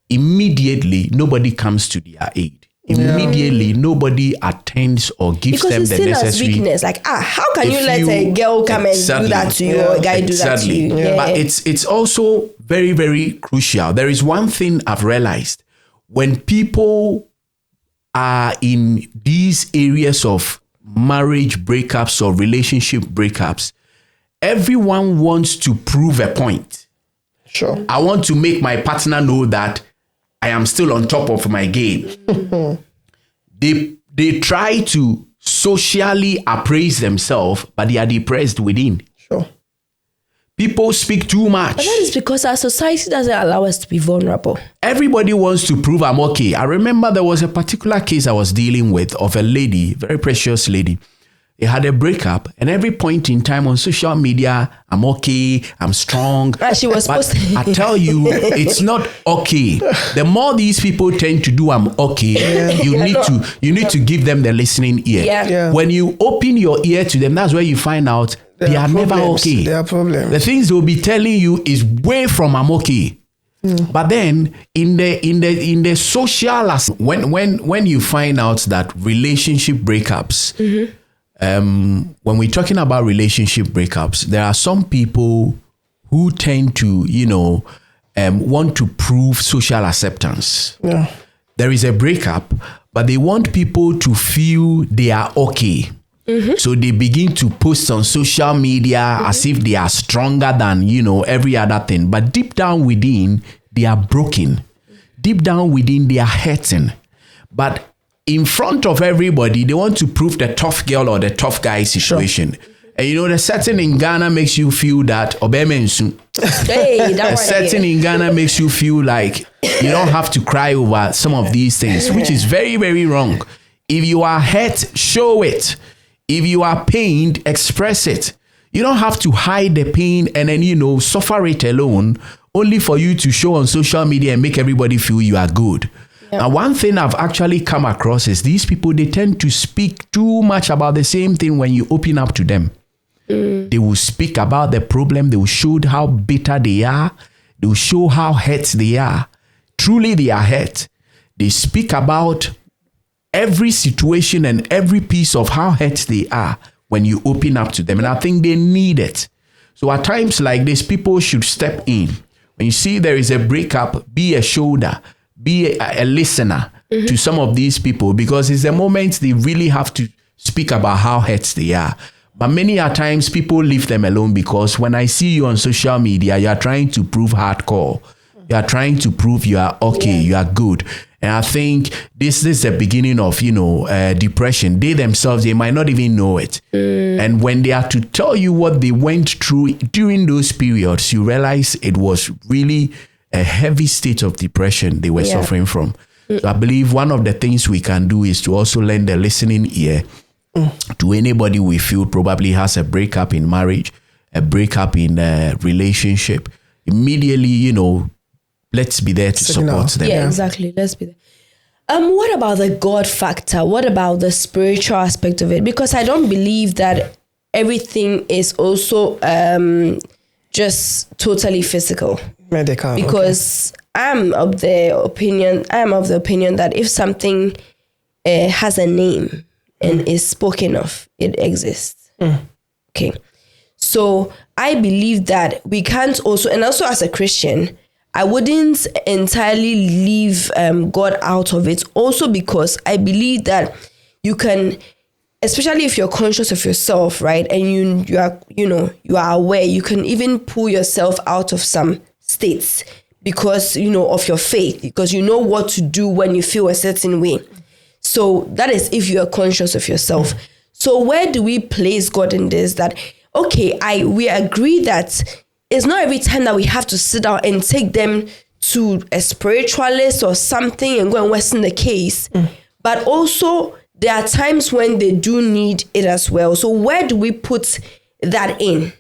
immediately nobody comes to their aid. Immediately, nobody attends or gives Because them it's the seen as necessary. weakness. Like, how can If you let a girl come and do that to you or a guy do that to you? Yeah. But it's also very, very crucial. There is one thing I've realized. When people are in these areas of marriage breakups or relationship breakups, everyone wants to prove a point. Sure. I want to make my partner know that I am still on top of my game. They try to socially appraise themselves, but they are depressed within. Sure. People speak too much. But that is because our society doesn't allow us to be vulnerable. Everybody wants to prove I'm okay. I remember there was a particular case I was dealing with of a lady, very precious lady. they had a breakup, and every point in time on social media, I'm okay, I'm strong. She was supposed to. I tell you, it's not okay. The more these people tend to do I'm okay, you need to give them the listening ear. Yeah. When you open your ear to them, that's where you find out they are never okay. There are problems. The things they'll be telling you is way from I'm okay. But then in the social when you find out that relationship breakups, when we're talking about relationship breakups, there are some people who tend to, want to prove social acceptance. Yeah. There is a breakup, but they want people to feel they are okay. So they begin to post on social media as if they are stronger than, every other thing. But deep down within, they are broken. Deep down within, they are hurting. But in front of everybody, they want to prove the tough girl or the tough guy situation. Sure. And the setting in Ghana makes you feel that Obemensu. The setting in Ghana makes you feel like you don't have to cry over some of these things, which is very, very wrong. If you are hurt, show it. If you are pained, express it. You don't have to hide the pain and then, suffer it alone, only for you to show on social media and make everybody feel you are good. Now, one thing I've actually come across is these people, they tend to speak too much about the same thing when you open up to them. They will speak about the problem. They will show how bitter they are. They will show how hurt they are. Truly, they are hurt. They speak about every situation and every piece of how hurt they are when you open up to them. And I think they need it. So at times like this, people should step in. When you see there is a breakup, be a shoulder, be a listener to some of these people, because it's the moment they really have to speak about how hurt they are. But many a times people leave them alone, because when I see you on social media, you are trying to prove hardcore. You are trying to prove you are okay, you are good. And I think this is the beginning of, depression. They themselves, they might not even know it. And when they are to tell you what they went through during those periods, you realize it was really a heavy state of depression they were suffering from. So I believe one of the things we can do is to also lend a listening ear to anybody we feel probably has a breakup in marriage, a breakup in a relationship. Immediately, let's be there to support them. Yeah, exactly. Let's be there. What about the God factor? What about the spiritual aspect of it? Because I don't believe that everything is also just totally physical. Medical. Because I am of the opinion that if something has a name and is spoken of, it exists. Okay. So I believe that we can't also, and also as a Christian, I wouldn't entirely leave God out of it. Also because I believe that you can, especially if you're conscious of yourself, right? And you are aware, you can even pull yourself out of some states because, of your faith, because you know what to do when you feel a certain way. So that is if you are conscious of yourself. So where do we place God in this? That, okay, we agree that it's not every time that we have to sit down and take them to a spiritualist or something and go and worsen the case. But also there are times when they do need it as well. So where do we put that in?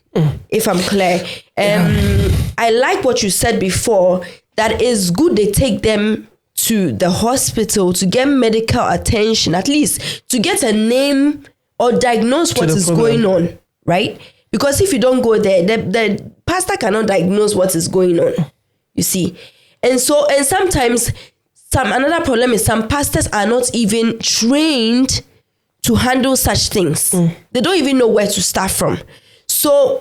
If I'm clear. I like what you said before, that is good they take them to the hospital to get medical attention, at least to get a name or diagnose what is going on, right? Because if you don't go there, the pastor cannot diagnose what is going on, you see. And sometimes another problem is some pastors are not even trained to handle such things. They don't even know where to start from. So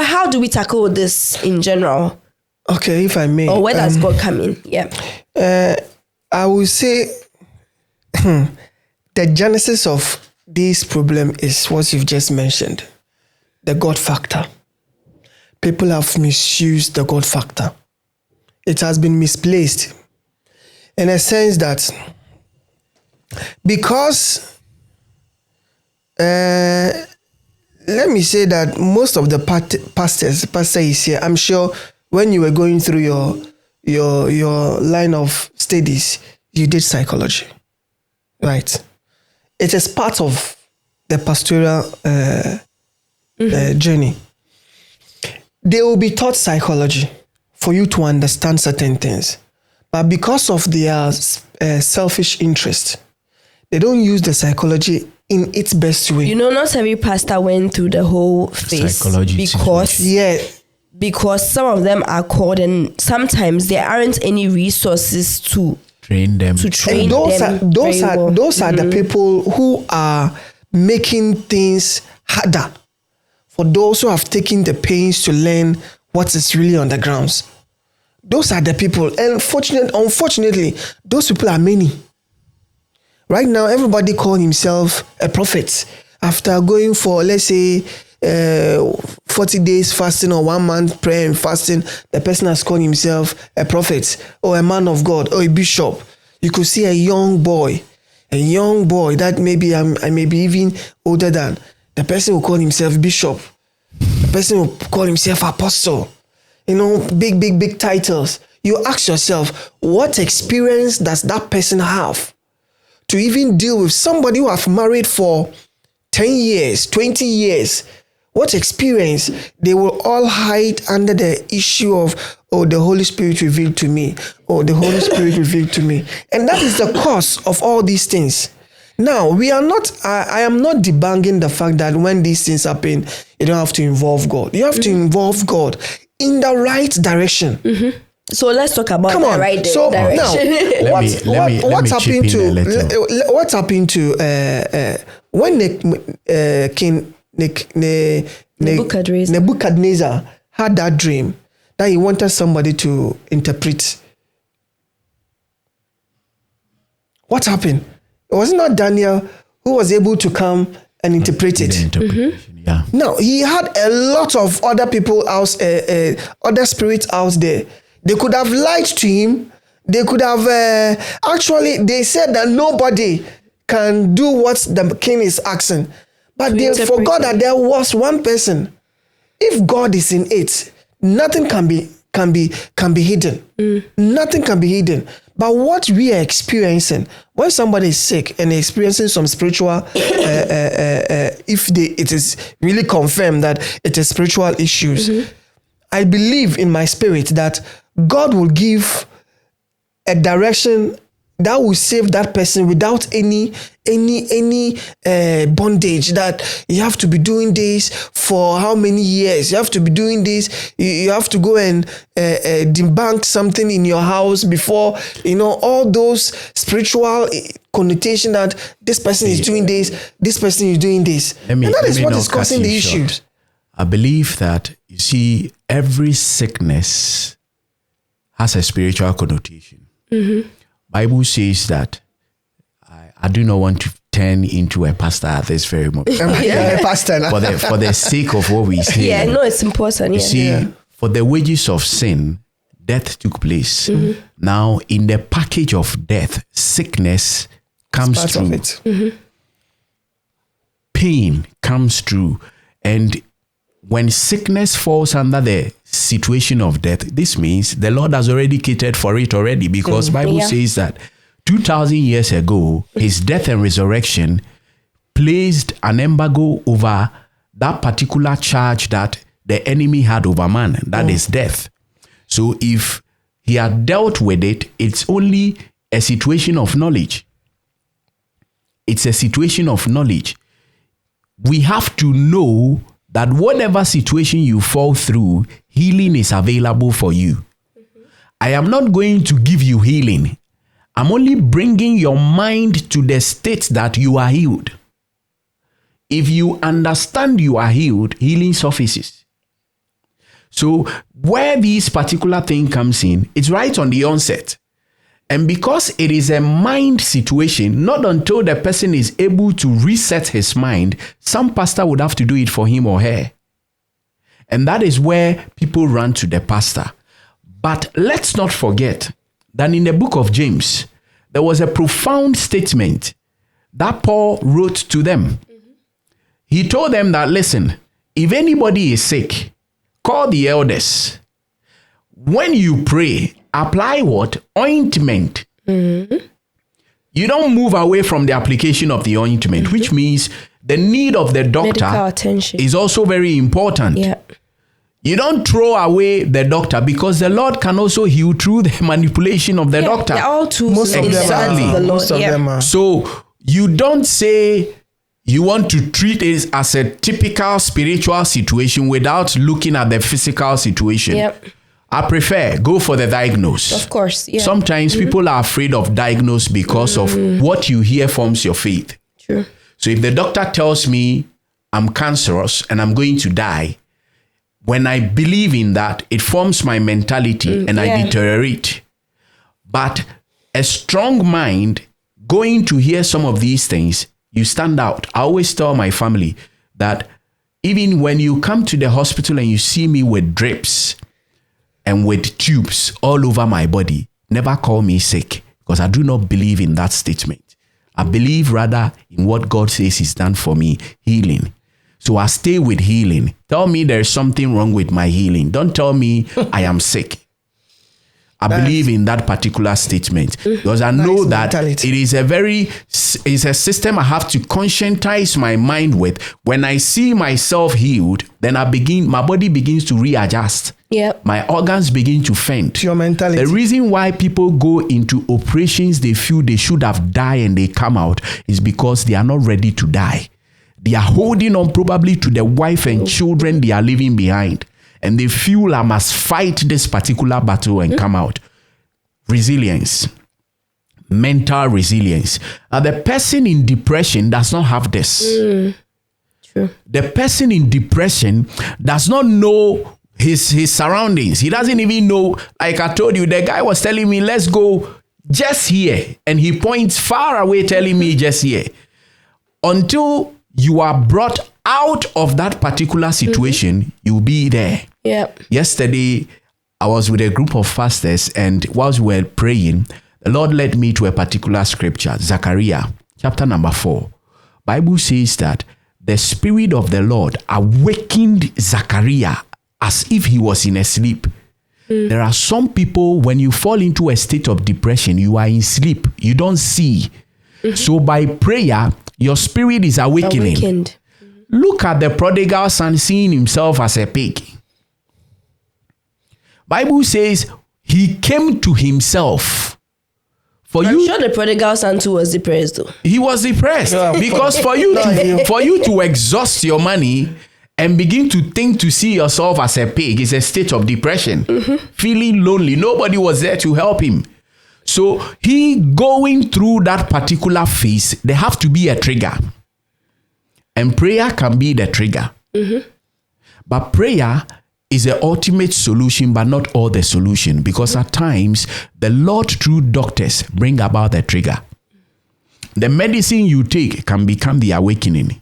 how do we tackle this in general? Okay, if I may. Or where does God come in? Yeah. I would say the genesis of this problem is what you've just mentioned, the God factor. People have misused the God factor. It has been misplaced in a sense that because let me say that most of the pastor is here. I'm sure when you were going through your line of studies, you did psychology, right? It is part of the pastoral journey, they will be taught psychology for you to understand certain things. But because of their selfish interest, they don't use the psychology in its best way. You know, not every pastor went through the whole phase Psychology because some of them are called, and sometimes there aren't any resources to train them. And those are the people who are making things harder for those who have taken the pains to learn what is really on the grounds. Those are the people. And unfortunately, those people are many. Right now, everybody calls himself a prophet. After going for, let's say, 40 days fasting or 1 month prayer and fasting, the person has called himself a prophet or a man of God or a bishop. You could see a young boy that maybe I may be even older than. The person will call himself bishop. The person will call himself apostle. You know, big titles. You ask yourself, what experience does that person have to even deal with somebody who have married for 10 years, 20 years? What experience? They will all hide under the issue of, oh, the Holy Spirit revealed to me. Oh, the Holy Spirit revealed to me. And that is the cause of all these things. Now, I am not debunking the fact that when these things happen, you don't have to involve God. You have to involve God in the right direction. Mm-hmm. So let's talk about the right direction. Now, what's happened to when King Nebuchadnezzar had that dream that he wanted somebody to interpret? What happened? It was not Daniel who was able to come and interpret it. Yeah. Now, he had a lot of other people out, other spirits out there. They could have lied to him. They could have, they said that nobody can do what the king is asking. But they forgot that there was one person. If God is in it, nothing can be hidden. Nothing can be hidden. But what we are experiencing, when somebody is sick and experiencing some spiritual, it is really confirmed that it is spiritual issues, I believe in my spirit that God will give a direction that will save that person without any bondage, that you have to be doing this for how many years, you have to be doing this, you have to go and debunk something in your house before, all those spiritual connotation that this person is doing this person is doing this. And that is what is causing the issues. I believe that, you see, every sickness has a spiritual connotation. Bible says that I do not want to turn into a pastor at this very moment. A pastor now. For the sake of what we say. Yeah, no, it's important. You see, for the wages of sin, death took place. Now, in the package of death, sickness comes through. Pain comes through. And when sickness falls under the situation of death, this means the Lord has already catered for it already, because Bible says that 2,000 years ago, his death and resurrection placed an embargo over that particular charge that the enemy had over man, that is death. So if he had dealt with it, it's only a situation of knowledge. It's a situation of knowledge. We have to know that whatever situation you fall through, healing is available for you. I am not going to give you healing. I'm only bringing your mind to the state that you are healed. If you understand you are healed, healing surfaces. So where this particular thing comes in, it's right on the onset. And because it is a mind situation, not until the person is able to reset his mind, some pastor would have to do it for him or her. And that is where people run to the pastor. But let's not forget that in the book of James, there was a profound statement that Paul wrote to them. He told them that, listen, if anybody is sick, call the elders. When you pray, apply what? Ointment. You don't move away from the application of the ointment, which means the need of the Medical doctor attention. is also very important. Yeah. You don't throw away the doctor, because the Lord can also heal through the manipulation of the doctor. They're all tools. Most of in the them hands Exactly. of the are. Lord. Most of Yeah. them are. So you don't say you want to treat it as a typical spiritual situation without looking at the physical situation. Yep. I prefer go for the diagnose. Of course. Yeah. Sometimes people are afraid of diagnose because of what you hear forms your faith. True. So if the doctor tells me I'm cancerous and I'm going to die, when I believe in that, it forms my mentality and I deteriorate. But a strong mind, going to hear some of these things, you stand out. I always tell my family that even when you come to the hospital and you see me with drips and with tubes all over my body, never call me sick, because I do not believe in that statement. I believe rather in what God says He's done for me, healing. So I stay with healing. Tell me there's something wrong with my healing. Don't tell me I am sick. I believe in that particular statement, because I know that mentality. it is it's a system I have to conscientize my mind with. When I see myself healed, then my body begins to readjust. Yep. My organs begin to faint. Your mentality. The reason why people go into operations they feel they should have died and they come out is because they are not ready to die. They are holding on probably to the wife and children they are leaving behind. And they feel I must fight this particular battle and come out. Resilience. Mental resilience. Now, the person in depression does not have this. True. The person in depression does not know his surroundings. He doesn't even know, like I told you, the guy was telling me, let's go just here. And he points far away telling me just here. Until you are brought out of that particular situation, you'll be there. Yep. Yesterday, I was with a group of pastors, and whilst we were praying, the Lord led me to a particular scripture, Zechariah, chapter number 4. Bible says that the Spirit of the Lord awakened Zechariah as if he was in a sleep. There are some people, when you fall into a state of depression, you are in sleep. You don't see. So by prayer, your spirit is awakening. Awakened. Look at the prodigal son seeing himself as a pig. Bible says he came to himself. I'm sure the prodigal son too was depressed though. He was depressed because for you to exhaust your money and begin to think to see yourself as a pig is a state of depression, feeling lonely. Nobody was there to help him. So he going through that particular phase, there have to be a trigger. And prayer can be the trigger. But prayer is the ultimate solution, but not all the solution, because at times the Lord through doctors bring about the trigger. The medicine you take can become the awakening,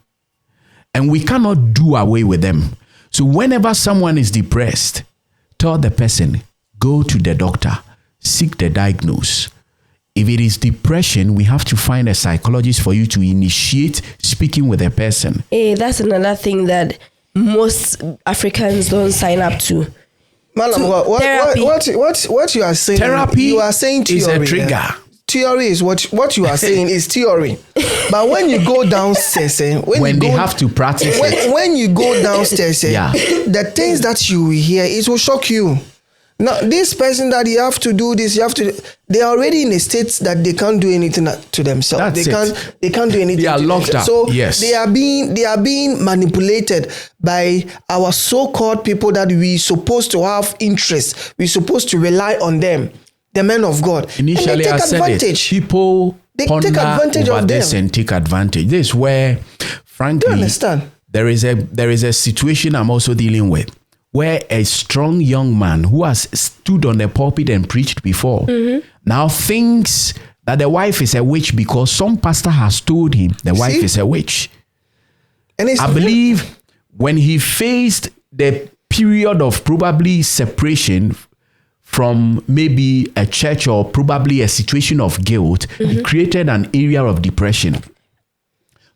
and we cannot do away with them. So whenever someone is depressed, tell the person, go to the doctor, seek the diagnosis. If it is depression, we have to find a psychologist for you to initiate speaking with a person. Hey, that's another thing that most Africans don't sign up to. Madam, what you are saying? Therapy you are saying theory. is a trigger. Theory is what you are saying is theory. But when you go downstairs, when they have to practice it. When you go downstairs, Yeah. the things that you will hear, it will shock you. Now, this person that you have to do this, they are already in a state that they can't do anything to themselves. They can't do anything. They are to locked themselves. up. So yes. they are being manipulated by our so-called people that we supposed to have interest. We're supposed to rely on them, the men of God. Initially, and they take I said advantage. it. People ponder take advantage over of this them. and take advantage. This is where, frankly, Do you understand? there is a situation I'm also dealing with, where a strong young man who has stood on the pulpit and preached before now thinks that the wife is a witch because some pastor has told him the wife is a witch. And I believe when he faced the period of probably separation from maybe a church or probably a situation of guilt, it created an area of depression.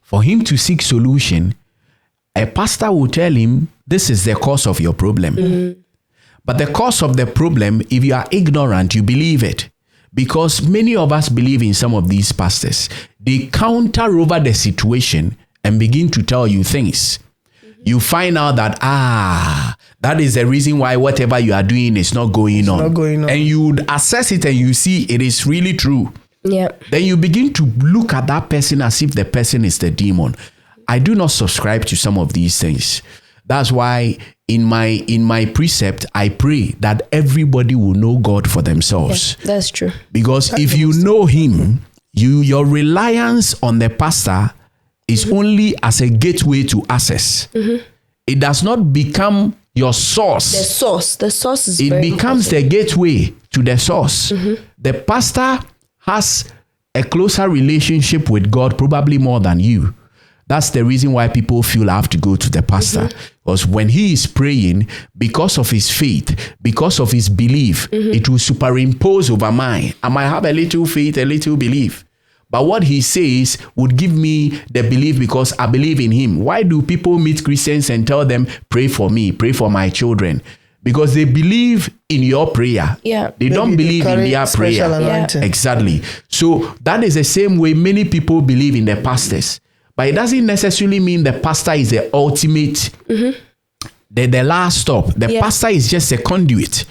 For him to seek solution, a pastor will tell him, this is the cause of your problem. But the cause of the problem, if you are ignorant, you believe it. Because many of us believe in some of these pastors. They counter over the situation and begin to tell you things. You find out that that is the reason why whatever you are doing is not going on. Not going on. And you would assess it and you see it is really true. Yeah. Then you begin to look at that person as if the person is the demon. I do not subscribe to some of these things. That's why in my precept, I pray that everybody will know God for themselves. Yeah, that's true. Because if you know him, your reliance on the pastor is only as a gateway to access. It does not become your source. The source is it very becomes important. the gateway to the source. The pastor has a closer relationship with God, probably more than you. That's the reason why people feel I have to go to the pastor. Because when he is praying, because of his faith, because of his belief, it will superimpose over mine. I might have a little faith, a little belief. But what he says would give me the belief because I believe in him. Why do people meet Christians and tell them, pray for me, pray for my children? Because they believe in your prayer. Yeah. They don't believe in their prayer. Anointing. Exactly. So that is the same way many people believe in the pastors. But it doesn't necessarily mean the pastor is the ultimate, the last stop. The pastor is just a conduit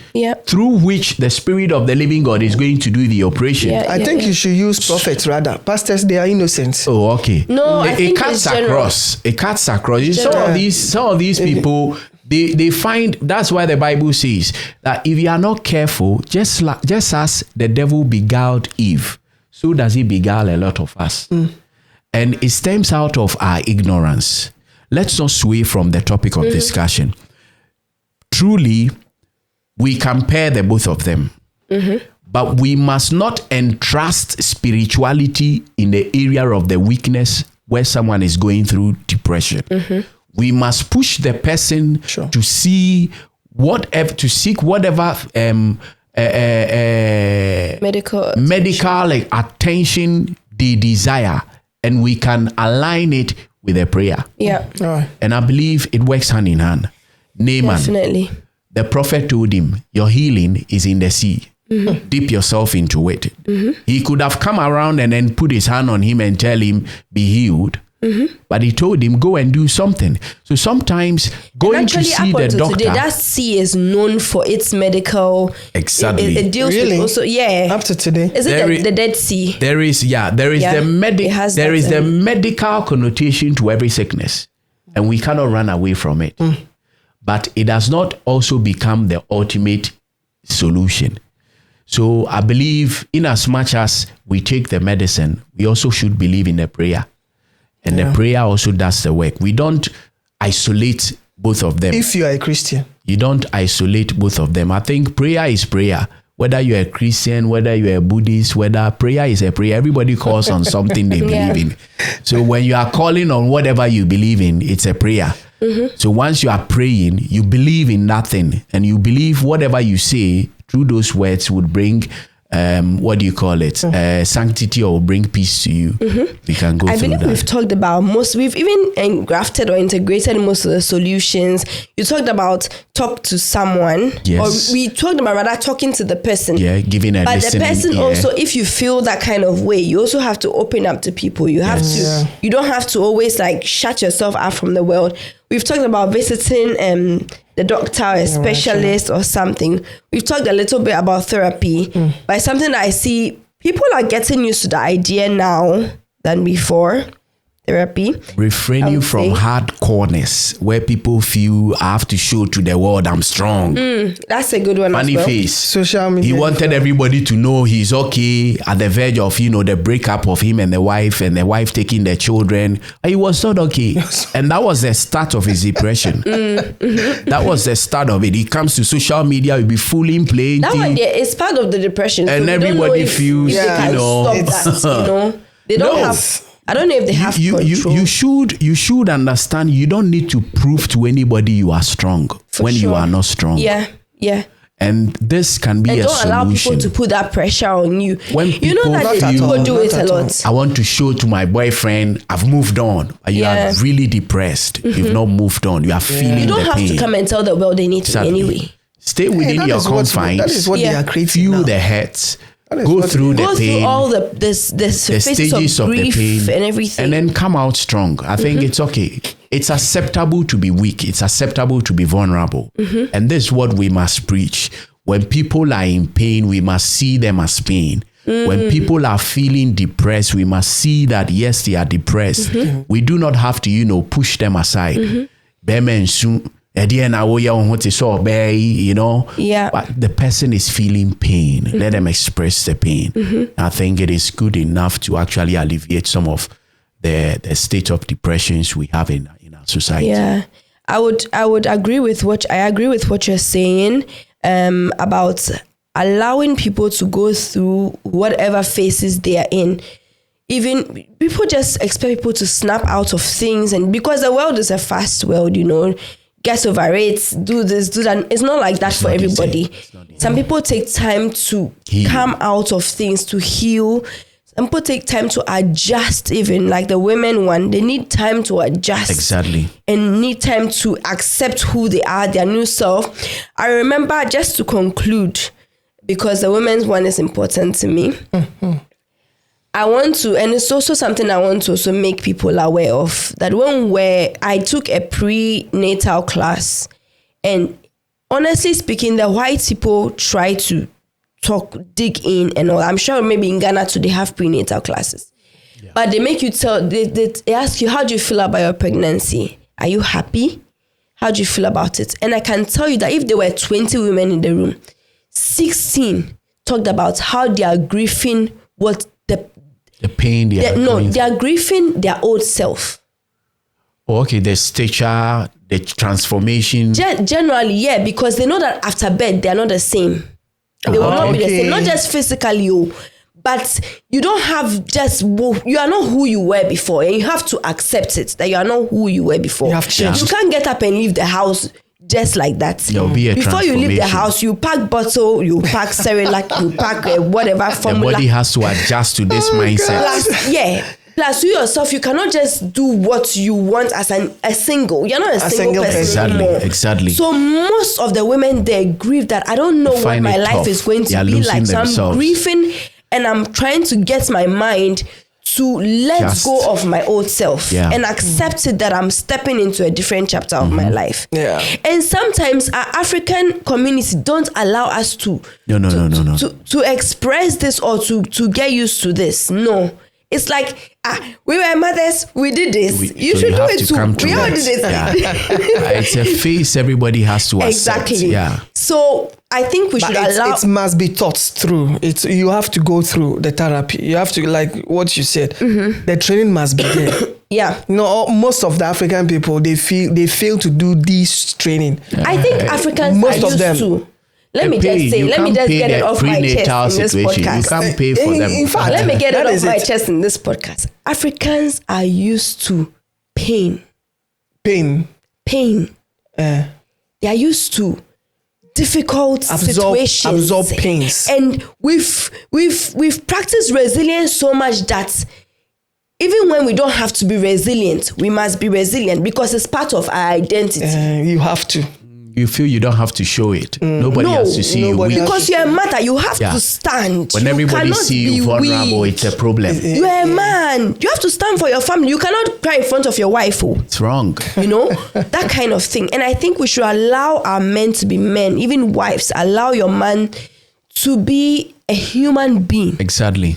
through which the Spirit of the living God is going to do the operation. I think you should use prophets rather. Pastors, they are innocent. Oh, okay. No, I think it cuts it's across. It cuts across. Some of these people, they find, that's why the Bible says that if you are not careful, just as the devil beguiled Eve, so does he beguile a lot of us. And it stems out of our ignorance. Let's not sway from the topic of discussion. Truly, we compare the both of them. But we must not entrust spirituality in the area of the weakness where someone is going through depression. We must push the person to seek whatever medical attention they desire, and we can align it with a prayer. Yeah. And I believe it works hand in hand. Naaman, Definitely. the prophet told him, your healing is in the sea. Dip yourself into it. He could have come around and then put his hand on him and tell him, be healed. But he told him, go and do something. So sometimes going to see the doctor. Today, that sea is known for its medical. Exactly. It deals with also, Up to today. Is it the Dead Sea? There is the medical connotation to every sickness. And we cannot run away from it. But it does not also become the ultimate solution. So I believe in as much as we take the medicine, we also should believe in the prayer. And the prayer also does the work. We don't isolate both of them. If you are a Christian. You don't isolate both of them. I think prayer is prayer. Whether you're a Christian, whether you're a Buddhist, whether prayer is a prayer, everybody calls on something they believe in. So when you are calling on whatever you believe in, it's a prayer. So once you are praying, you believe in that thing, and you believe whatever you say through those words would bring sanctity, or bring peace to you. We can go through that. I believe we've talked about we've even engrafted or integrated most of the solutions. You talked about talk to someone. Yes. Or we talked about rather talking to the person. Yeah, giving a But listening. the person also, if you feel that kind of way, you also have to open up to people. You have to, you don't have to always shut yourself out from the world. We've talked about visiting the doctor, a specialist or something. We've talked a little bit about therapy, but it's something that I see people are getting used to the idea now than before. Therapy. Refraining from hardcoreness, where people feel I have to show to the world I'm strong. That's a good one. Funny as well. face. Social media. He wanted everybody to know he's okay at the verge of, the breakup of him and the wife taking their children. He was not okay. And that was the start of his depression. That was the start of it. He comes to social media, he'll be fooling, playing. That one, it's part of the depression. And so everybody feels, they can stop that, They don't have... I don't know if they have control. You should understand, you don't need to prove to anybody you are strong you are not strong. Yeah. And this can be a solution. Don't allow people to put that pressure on you. When people people do it a lot. I want to show to my boyfriend I've moved on. You are really depressed. You've not moved on. You are feeling the pain. You don't have to come and tell the world they need to anyway. Stay within your confines. That is what they are creating. Feel the hurts. Go through the Go pain. through all the stages of the grief pain and everything. and then come out strong. I think it's okay. It's acceptable to be weak. It's acceptable to be vulnerable. And this is what we must preach. When people are in pain, we must see them as pain. When people are feeling depressed, we must see that, yes, they are depressed. We do not have to, push them aside. You know, Yeah. but the person is feeling pain. Let them express the pain. I think it is good enough to actually alleviate some of the state of depressions we have in our society. Yeah, I would agree with what you're saying about allowing people to go through whatever phases they are in. Even people just expect people to snap out of things, and because the world is a fast world, get over it, do this, do that. It's not like that for everybody. Some people take time to come out of things, to heal. Some people take time to adjust, even like the women one. They need time to adjust. Exactly. And need time to accept who they are, their new self. I remember, just to conclude, because the women's one is important to me. I want to, and it's also something I want to also make people aware of, that I took a prenatal class, and honestly speaking, the white people try to dig in and all. I'm sure maybe in Ghana too, they have prenatal classes, but they make you they ask you, how do you feel about your pregnancy? Are you happy? How do you feel about it? And I can tell you that if there were 20 women in the room, 16 talked about how they are grieving the pain they are grieving their old self. Okay, the stature, the transformation. Generally, yeah, because they know that after birth, they are not the same. They will not be the same, not just physically, but you don't have you are not who you were before, and you have to accept it, that you are not who you were before. You have changed. You can't get up and leave the house just like that. There'll be a before you leave the house, you pack bottle, you pack Cerelac, you pack whatever formula. The body has to adjust to this mindset. Plus, you yourself, you cannot just do what you want as a single. You're not a single person anymore. Exactly. So most of the women, they grieve that I don't know what my life is going to be like. So I'm grieving, and I'm trying to get my mind to let go of my old self and accept it, that I'm stepping into a different chapter of my life. Yeah. And sometimes our African community don't allow us to express this or to get used to this. No. It's like, we were mothers, we did this. You should do it too. We all did this. Yeah. It's a phase everybody has to accept. Exactly. Yeah. So I think we should allow. It must be taught through. You have to go through the therapy. You have to, like what you said, the training must be there. Yeah. Most of the African people, they fail to do this training. I think Africans most are of used them. to. Let me just get it off my chest in this podcast. You can't pay for them. In fact, let me get it off my chest in this podcast. Africans are used to pain. Pain. They are used to difficult situations. Absorb pains. And we've practiced resilience so much that even when we don't have to be resilient, we must be resilient because it's part of our identity. You have to. You feel you don't have to show it. Nobody has to see you weak. Because you're a mother, you have to stand. When everybody see you vulnerable, it's a problem. You're a man. You have to stand for your family. You cannot cry in front of your wife. It's wrong. That kind of thing. And I think we should allow our men to be men, even wives. Allow your man to be a human being. Exactly.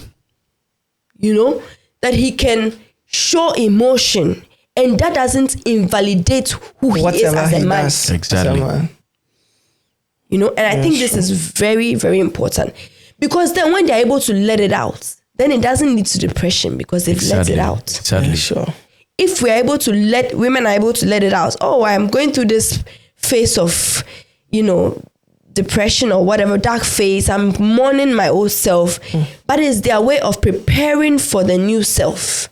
That he can show emotion. And that doesn't invalidate who he is as a man. Exactly. And I think this is very, very important. Because then when they're able to let it out, then it doesn't lead to depression because they've let it out. Exactly. Sure. If women are able to let it out, I'm going through this phase of, depression or whatever, dark phase, I'm mourning my old self. But it's their way of preparing for the new self.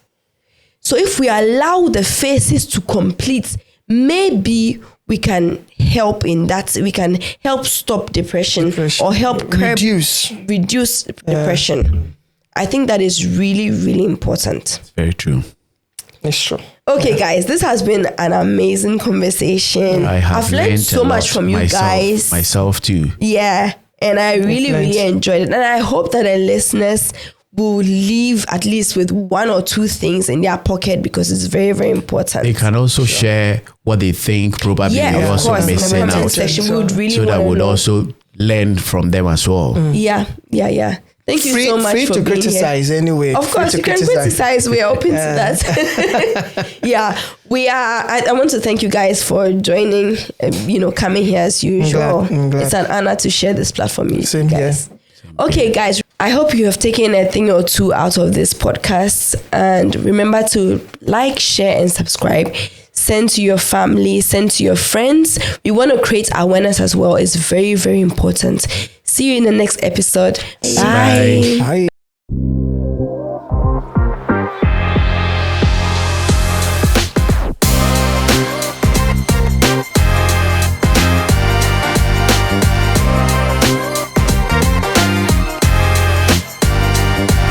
So if we allow the phases to complete, maybe we can help in that. We can help stop depression or help reduce depression. I think that is really, really important. It's very true. It's true. Okay, guys, this has been an amazing conversation. I've learned so much from you guys. Myself too. Yeah. And I really, really enjoyed it. And I hope that the listeners will leave at least with one or two things in their pocket, because it's very, very important. They can also share what they think probably of also course, missing in the comment out. section, we would really So that would know. also learn from them as well. Yeah. Thank you so much free for to being criticize here. anyway. Of course, you can criticize. We are open to that. Yeah, we are. I want to thank you guys for joining. Coming here as usual. I'm glad. It's an honor to share this platform with Same you guys. here. Okay, guys. I hope you have taken a thing or two out of this podcast, and remember to like, share, and subscribe. Send to your family, send to your friends. We want to create awareness as well. It's very, very important. See you in the next episode. Bye. Bye.